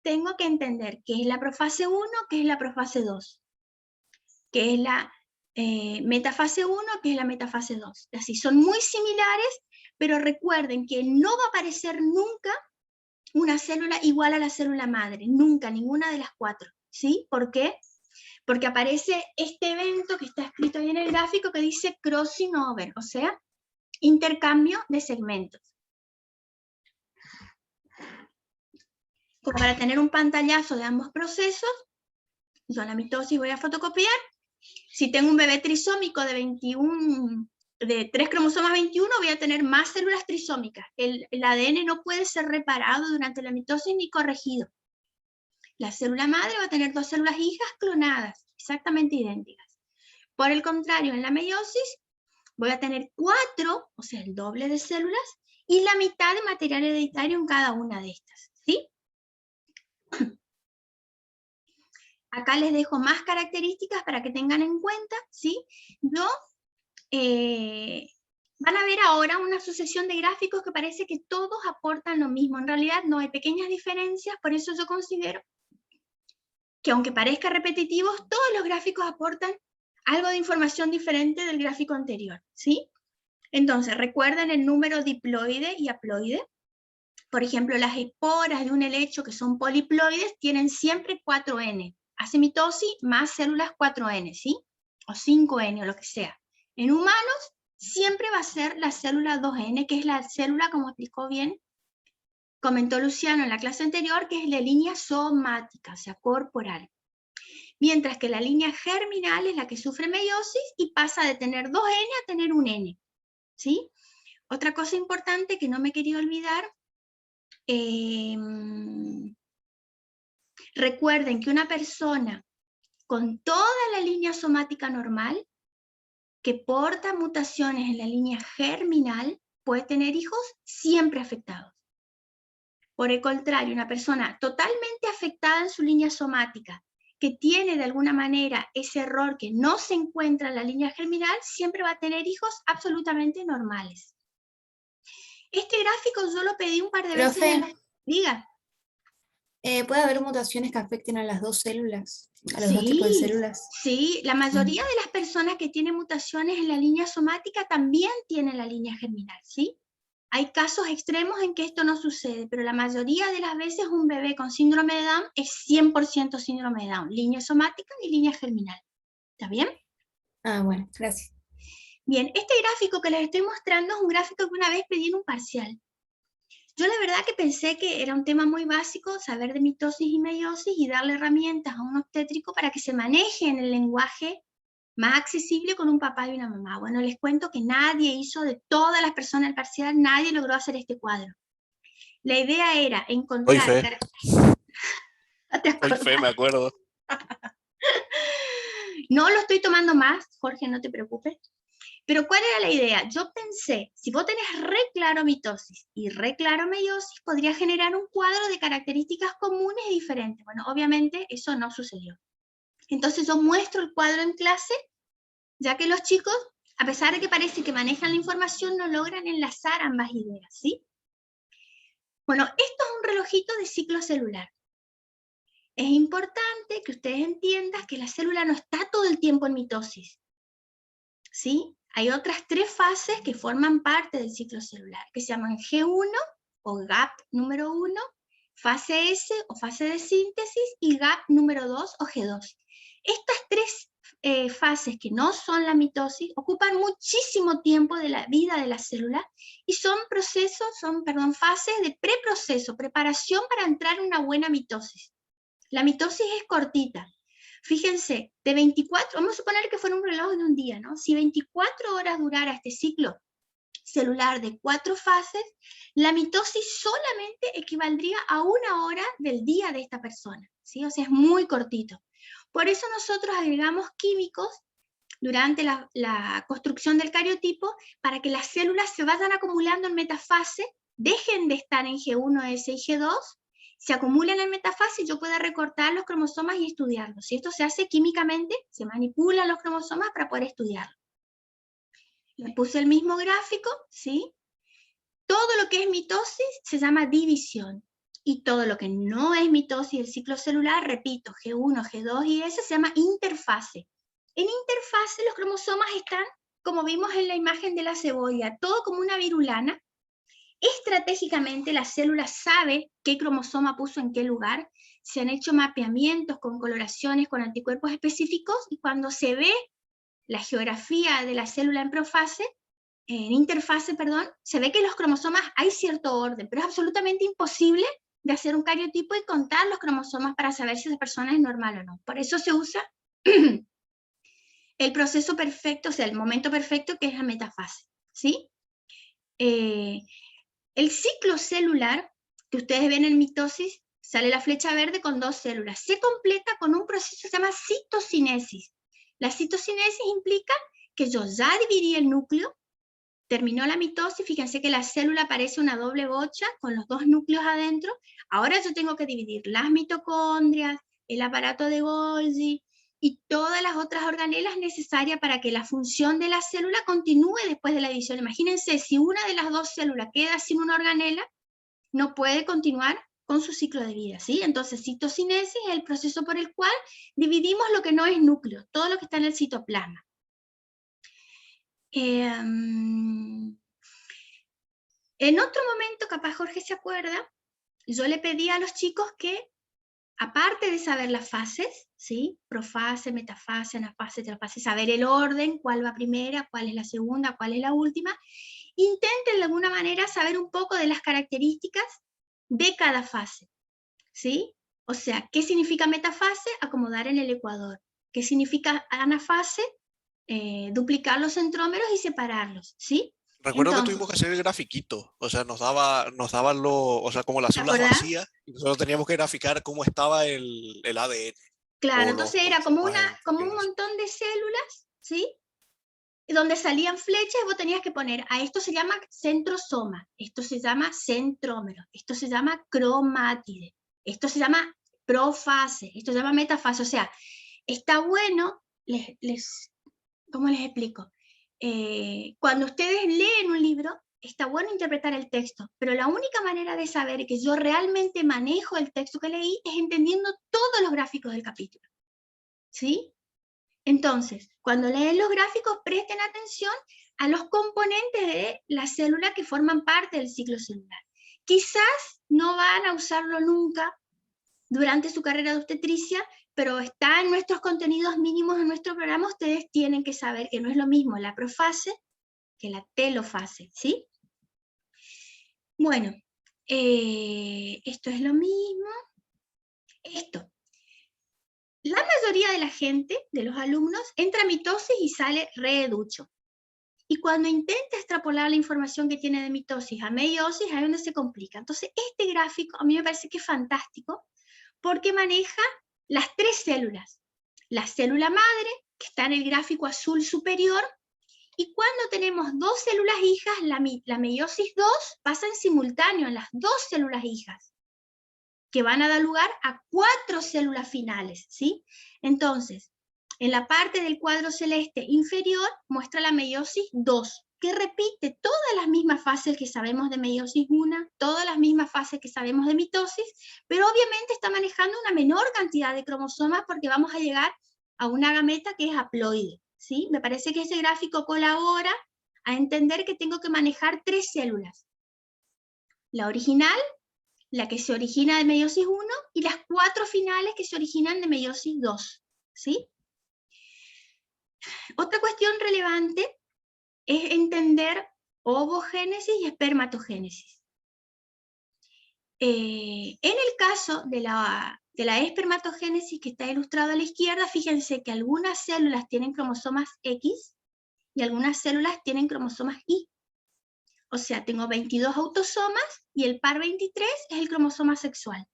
tengo que entender qué es la profase 1, qué es la profase 2, qué es la metafase 1, qué es la metafase 2. Así, son muy similares, pero recuerden que no va a aparecer nunca una célula igual a la célula madre, nunca, ninguna de las 4. ¿Sí? ¿Por qué? Porque aparece este evento que está escrito ahí en el gráfico que dice crossing over, o sea, intercambio de segmentos. Como para tener un pantallazo de ambos procesos, yo a la mitosis voy a fotocopiar. Si tengo un bebé trisómico de 3 cromosomas 21, voy a tener más células trisómicas. El ADN no puede ser reparado durante la mitosis ni corregido. La célula madre va a tener 2 células hijas clonadas, exactamente idénticas. Por el contrario, en la meiosis voy a tener 4, o sea, el doble de células, y la mitad de material hereditario en cada una de estas, ¿sí? Acá les dejo más características para que tengan en cuenta, ¿sí? Van a ver ahora una sucesión de gráficos que parece que todos aportan lo mismo. En realidad no, hay pequeñas diferencias, por eso yo considero que aunque parezca repetitivos, todos los gráficos aportan algo de información diferente del gráfico anterior, ¿sí? Entonces, recuerden el número diploide y haploide. Por ejemplo, las esporas de un helecho que son poliploides tienen siempre 4N. Hace mitosis más células 4N, ¿sí? O 5N o lo que sea. En humanos siempre va a ser la célula 2N, que es la célula, como explicó bien, comentó Luciano en la clase anterior, que es la línea somática, o sea, corporal. Mientras que la línea germinal es la que sufre meiosis y pasa de tener 2N a tener un N, ¿sí? Otra cosa importante que no me quería olvidar, recuerden que una persona con toda la línea somática normal, que porta mutaciones en la línea germinal, puede tener hijos siempre afectados. Por el contrario, una persona totalmente afectada en su línea somática, que tiene de alguna manera ese error que no se encuentra en la línea germinal, siempre va a tener hijos absolutamente normales. Este gráfico yo lo pedí un par de veces. Profe, Diga. ¿puede haber mutaciones que afecten a las dos células? ¿A los dos tipos de células? Sí, la mayoría de las personas que tienen mutaciones en la línea somática también tienen la línea germinal, ¿sí? Hay casos extremos en que esto no sucede, pero la mayoría de las veces un bebé con síndrome de Down es 100% síndrome de Down, línea somática y línea germinal. ¿Está bien? Ah, bueno, gracias. Bien, este gráfico que les estoy mostrando es un gráfico que una vez pedí en un parcial. Yo la verdad que pensé que era un tema muy básico, saber de mitosis y meiosis y darle herramientas a un obstétrico para que se maneje en el lenguaje más accesible con un papá y una mamá. Bueno, les cuento que nadie hizo, de todas las personas del parcial, nadie logró hacer este cuadro. La idea era encontrar... Doy fe. ¿No te Doy acuerdas? fe, me acuerdo. No lo estoy tomando más, Jorge, no te preocupes. Pero ¿cuál era la idea? Yo pensé, si vos tenés re claro mitosis y re claro meiosis, podría generar un cuadro de características comunes y diferentes. Bueno, obviamente eso no sucedió. Entonces yo muestro el cuadro en clase, ya que los chicos, a pesar de que parece que manejan la información, no logran enlazar ambas ideas, ¿sí? Bueno, esto es un relojito de ciclo celular. Es importante que ustedes entiendan que la célula no está todo el tiempo en mitosis, ¿sí? Hay otras 3 fases que forman parte del ciclo celular, que se llaman G1 o gap número 1, fase S o fase de síntesis y gap número 2 o G2. Estas 3 fases que no son la mitosis ocupan muchísimo tiempo de la vida de la célula y son fases de preproceso, preparación para entrar en una buena mitosis. La mitosis es cortita. Fíjense, de 24, vamos a suponer que fuera un reloj de un día, ¿no? Si 24 horas durara este ciclo celular de 4 fases, la mitosis solamente equivaldría a 1 hora del día de esta persona, ¿sí? O sea, es muy cortito. Por eso nosotros agregamos químicos durante la construcción del cariotipo para que las células se vayan acumulando en metafase, dejen de estar en G1, S y G2, se acumulan en metafase y yo pueda recortar los cromosomas y estudiarlos. Si esto se hace químicamente, se manipulan los cromosomas para poder estudiarlos. Le puse el mismo gráfico, ¿sí? Todo lo que es mitosis se llama división. Y todo lo que no es mitosis del ciclo celular, repito, G1, G2 y S, se llama interfase. En interfase los cromosomas están, como vimos en la imagen de la cebolla, todo como una virulana. Estratégicamente la célula sabe qué cromosoma puso en qué lugar, se han hecho mapeamientos con coloraciones, con anticuerpos específicos, y cuando se ve la geografía de la célula en profase, en interfase, perdón, se ve que los cromosomas hay cierto orden, pero es absolutamente imposible de hacer un cariotipo y contar los cromosomas para saber si esa persona es normal o no. Por eso se usa el proceso perfecto, o sea, el momento perfecto, que es la metafase, ¿sí? El ciclo celular que ustedes ven en mitosis, sale la flecha verde con 2 células. Se completa con un proceso que se llama citocinesis. La citocinesis implica que yo ya dividí el núcleo, terminó la mitosis, fíjense que la célula parece una doble bocha con los 2 núcleos adentro. Ahora yo tengo que dividir las mitocondrias, el aparato de Golgi y todas las otras organelas necesarias para que la función de la célula continúe después de la división. Imagínense, si una de las 2 células queda sin una organela, no puede continuar con su ciclo de vida, ¿sí? Entonces, citocinesis es el proceso por el cual dividimos lo que no es núcleo, todo lo que está en el citoplasma. En otro momento, capaz Jorge se acuerda, yo le pedí a los chicos que, aparte de saber las fases, ¿sí? Profase, metafase, anafase, telofase, saber el orden, cuál va primera, cuál es la segunda, cuál es la última, intenten de alguna manera saber un poco de las características de cada fase, ¿sí? O sea, ¿qué significa metafase? Acomodar en el ecuador. ¿Qué significa anafase? Duplicar los centrómeros y separarlos, ¿sí? Recuerdo que Entonces, tuvimos que hacer el grafiquito, o sea, nos daban o sea, como las ¿te células acordás? vacías, y nosotros teníamos que graficar cómo estaba el ADN. Claro, o entonces los era como cromosomas un en sí. montón de células, ¿sí? Donde salían flechas y vos tenías que poner, a esto se llama centrosoma, esto se llama centrómero, esto se llama cromátide, esto se llama profase, esto se llama metafase. O sea, está bueno, ¿cómo les explico? Cuando ustedes leen un libro, está bueno interpretar el texto, pero la única manera de saber que yo realmente manejo el texto que leí es entendiendo todos los gráficos del capítulo, ¿sí? Entonces, cuando leen los gráficos, presten atención a los componentes de la célula que forman parte del ciclo celular. Quizás no van a usarlo nunca durante su carrera de obstetricia, pero está en nuestros contenidos mínimos en nuestro programa. Ustedes tienen que saber que no es lo mismo la profase que la telofase, ¿sí? Bueno, esto es lo mismo. Esto. La mayoría de la gente, de los alumnos, entra a mitosis y sale reducho. Y cuando intenta extrapolar la información que tiene de mitosis a meiosis, ahí es donde se complica. Entonces, este gráfico a mí me parece que es fantástico, porque maneja las tres células. La célula madre, que está en el gráfico azul superior, y cuando tenemos dos células hijas, la meiosis 2 pasa en simultáneo en las dos células hijas, que van a dar lugar a 4 células finales, ¿sí? Entonces, en la parte del cuadro celeste inferior muestra la meiosis 2, que repite todas las mismas fases que sabemos de meiosis 1, todas las mismas fases que sabemos de mitosis, pero obviamente está manejando una menor cantidad de cromosomas porque vamos a llegar a una gameta que es haploide, ¿sí? Me parece que ese gráfico colabora a entender que tengo que manejar 3 células. La original, la que se origina de meiosis 1, y las 4 finales que se originan de meiosis 2, ¿sí? Otra cuestión relevante es entender ovogénesis y espermatogénesis. En el caso de la espermatogénesis, que está ilustrado a la izquierda, fíjense que algunas células tienen cromosomas X y algunas células tienen cromosomas Y. O sea, tengo 22 autosomas y el par 23 es el cromosoma sexual.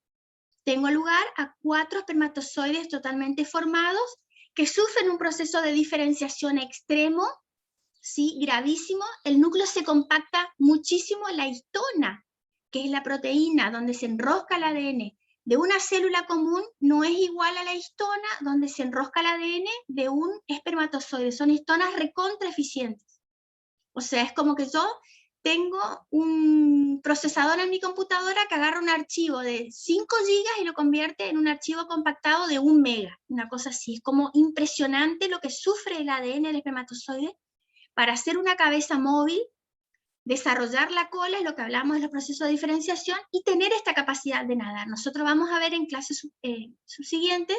Tengo lugar a 4 espermatozoides totalmente formados que sufren un proceso de diferenciación extremo, ¿sí? Gravísimo. El núcleo se compacta muchísimo. La histona, que es la proteína donde se enrosca el ADN de una célula común, no es igual a la histona donde se enrosca el ADN de un espermatozoide. Son histonas recontra eficientes. O sea, es como que yo tengo un procesador en mi computadora que agarra un archivo de 5 gigas y lo convierte en un archivo compactado de 1 mega, una cosa así. Es como impresionante lo que sufre el ADN del espermatozoide para hacer una cabeza móvil, desarrollar la cola, es lo que hablamos de los procesos de diferenciación, y tener esta capacidad de nadar. Nosotros vamos a ver en clases subsiguientes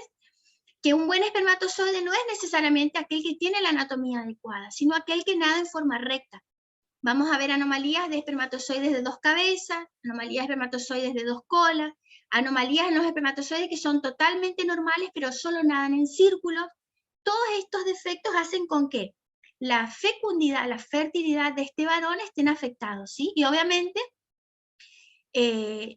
que un buen espermatozoide no es necesariamente aquel que tiene la anatomía adecuada, sino aquel que nada en forma recta. Vamos a ver anomalías de espermatozoides de 2 cabezas, anomalías de espermatozoides de 2 colas, anomalías en los espermatozoides que son totalmente normales pero solo nadan en círculos. Todos estos defectos hacen con que la fecundidad, la fertilidad de este varón estén afectados, ¿sí? Y obviamente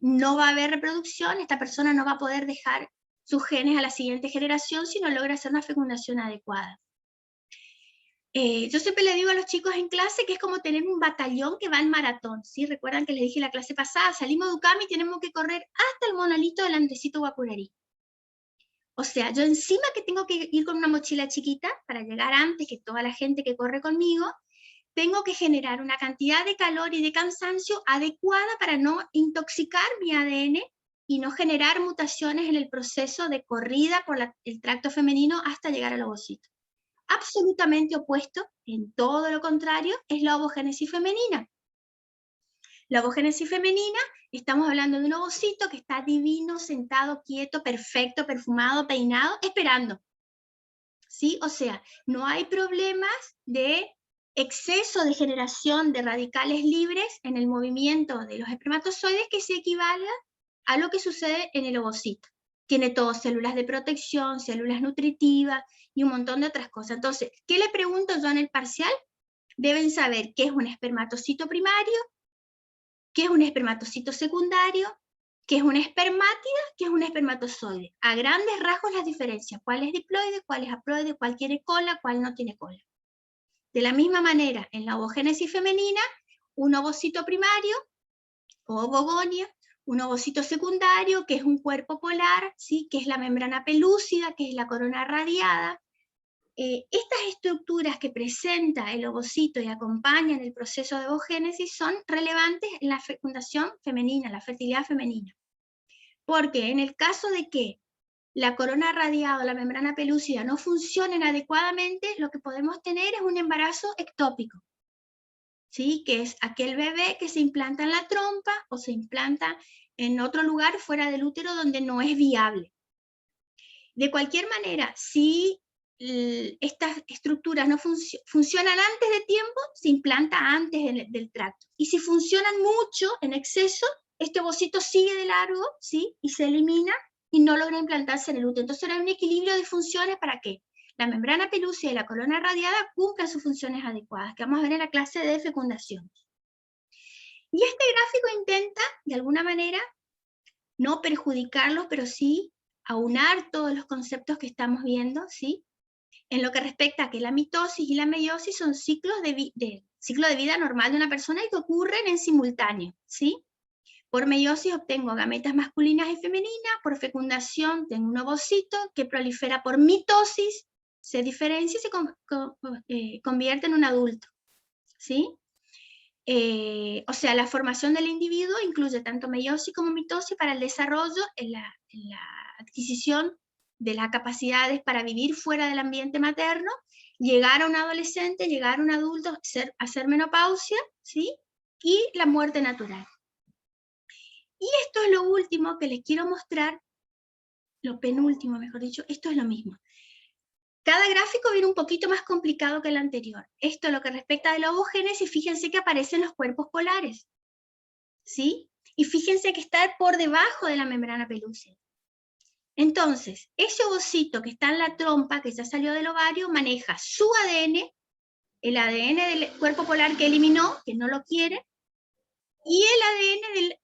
no va a haber reproducción, esta persona no va a poder dejar sus genes a la siguiente generación si no logra hacer una fecundación adecuada. Yo siempre le digo a los chicos en clase que es como tener un batallón que va en maratón, ¿sí? Recuerdan que les dije la clase pasada, salimos de UCAM y tenemos que correr hasta el monolito del Andresito Guapurarí. O sea, yo encima que tengo que ir con una mochila chiquita para llegar antes que toda la gente que corre conmigo, tengo que generar una cantidad de calor y de cansancio adecuada para no intoxicar mi ADN y no generar mutaciones en el proceso de corrida por el tracto femenino hasta llegar al ovocito. Absolutamente opuesto, en todo lo contrario, es la ovogénesis femenina. La ovogénesis femenina, estamos hablando de un ovocito que está divino, sentado, quieto, perfecto, perfumado, peinado, esperando. ¿Sí? O sea, no hay problemas de exceso de generación de radicales libres en el movimiento de los espermatozoides que se equivalga a lo que sucede en el ovocito. Tiene todo células de protección, células nutritivas y un montón de otras cosas. Entonces, ¿qué le pregunto yo en el parcial? Deben saber qué es un espermatocito primario, qué es un espermatocito secundario, ¿Qué es una espermátida? ¿Qué es un espermatozoide? A grandes rasgos las diferencias. ¿Cuál es diploide? ¿Cuál es haploide? ¿Cuál tiene cola? ¿Cuál no tiene cola? De la misma manera, en la ovogénesis femenina, un ovocito primario, o ovogonia, un ovocito secundario, que es un cuerpo polar, ¿sí? Que es la membrana pelúcida, que es la corona radiada. Estas estructuras que presenta el ovocito y acompañan el proceso de ovogénesis son relevantes en la fecundación femenina, la fertilidad femenina. Porque en el caso de que la corona radiada o la membrana pelúcida no funcionen adecuadamente, lo que podemos tener es un embarazo ectópico, ¿sí? Que es aquel bebé que se implanta en la trompa o se implanta en otro lugar fuera del útero donde no es viable. De cualquier manera, si estas estructuras no funcionan antes de tiempo, se implanta antes del tracto. Y si funcionan mucho, en exceso, este ovocito sigue de largo, ¿sí? Y se elimina y no logra implantarse en el útero. Entonces hay un equilibrio de funciones para que la membrana pelúcida y la corona radiada cumplan sus funciones adecuadas, que vamos a ver en la clase de fecundación. Y este gráfico intenta, de alguna manera, no perjudicarlos, pero sí aunar todos los conceptos que estamos viendo, ¿sí? En lo que respecta a que la mitosis y la meiosis son ciclo de vida normal de una persona y que ocurren en simultáneo, ¿sí? Por meiosis obtengo gametas masculinas y femeninas, por fecundación tengo un ovocito que prolifera por mitosis, se diferencia y se convierte en un adulto, ¿sí? O sea, la formación del individuo incluye tanto meiosis como mitosis para el desarrollo en la adquisición de las capacidades para vivir fuera del ambiente materno, llegar a un adolescente, llegar a un adulto, hacer menopausia, ¿sí? Y la muerte natural. Y esto es lo último que les quiero mostrar, lo penúltimo, mejor dicho, esto es lo mismo. Cada gráfico viene un poquito más complicado que el anterior. Esto lo que respecta a la ovogénesis, fíjense que aparecen los cuerpos polares, ¿sí? Y fíjense que está por debajo de la membrana pelúcida. Entonces, ese ovocito que está en la trompa, que ya salió del ovario, maneja su ADN, el ADN del cuerpo polar que eliminó, que no lo quiere, y el ADN del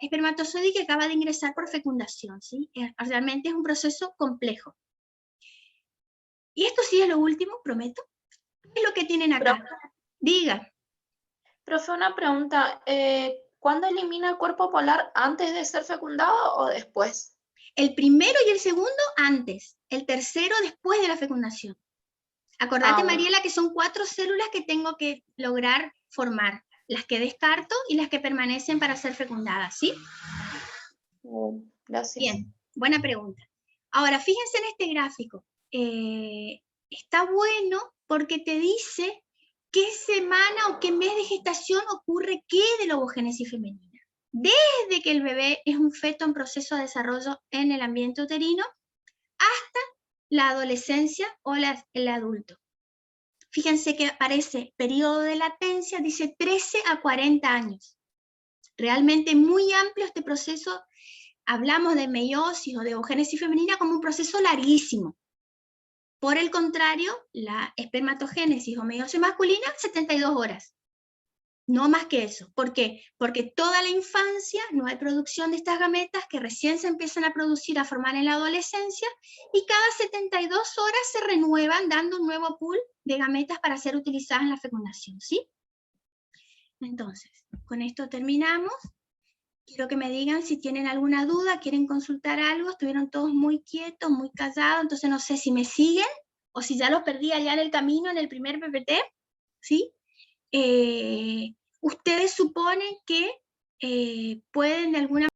espermatozoide que acaba de ingresar por fecundación, ¿sí? Realmente es un proceso complejo. Y esto sí es lo último, prometo. ¿Qué es lo que tienen acá? Profe, Diga. profe, una pregunta. ¿Cuándo elimina el cuerpo polar? ¿Antes de ser fecundado o después? El primero y el segundo antes, el tercero después de la fecundación. Acordate, Bueno. Mariela, que son 4 células que tengo que lograr formar, las que descarto y las que permanecen para ser fecundadas, ¿sí? Gracias. Bien, buena pregunta. Ahora, fíjense en este gráfico. Está bueno porque te dice qué semana o qué mes de gestación ocurre qué de la ovogénesis femenina. Desde que el bebé es un feto en proceso de desarrollo en el ambiente uterino hasta la adolescencia o el adulto. Fíjense que aparece periodo de latencia, dice 13 a 40 años. Realmente muy amplio este proceso. Hablamos de meiosis o de ovogénesis femenina como un proceso larguísimo. Por el contrario, la espermatogénesis o meiosis masculina, 72 horas. No más que eso. ¿Por qué? Porque toda la infancia no hay producción de estas gametas que recién se empiezan a producir, a formar en la adolescencia, y cada 72 horas se renuevan dando un nuevo pool de gametas para ser utilizadas en la fecundación, ¿sí? Entonces, con esto terminamos. Quiero que me digan si tienen alguna duda, quieren consultar algo. Estuvieron todos muy quietos, muy callados, entonces no sé si me siguen o si ya los perdí allá en el camino, en el primer PPT, ¿sí? Ustedes suponen que pueden de alguna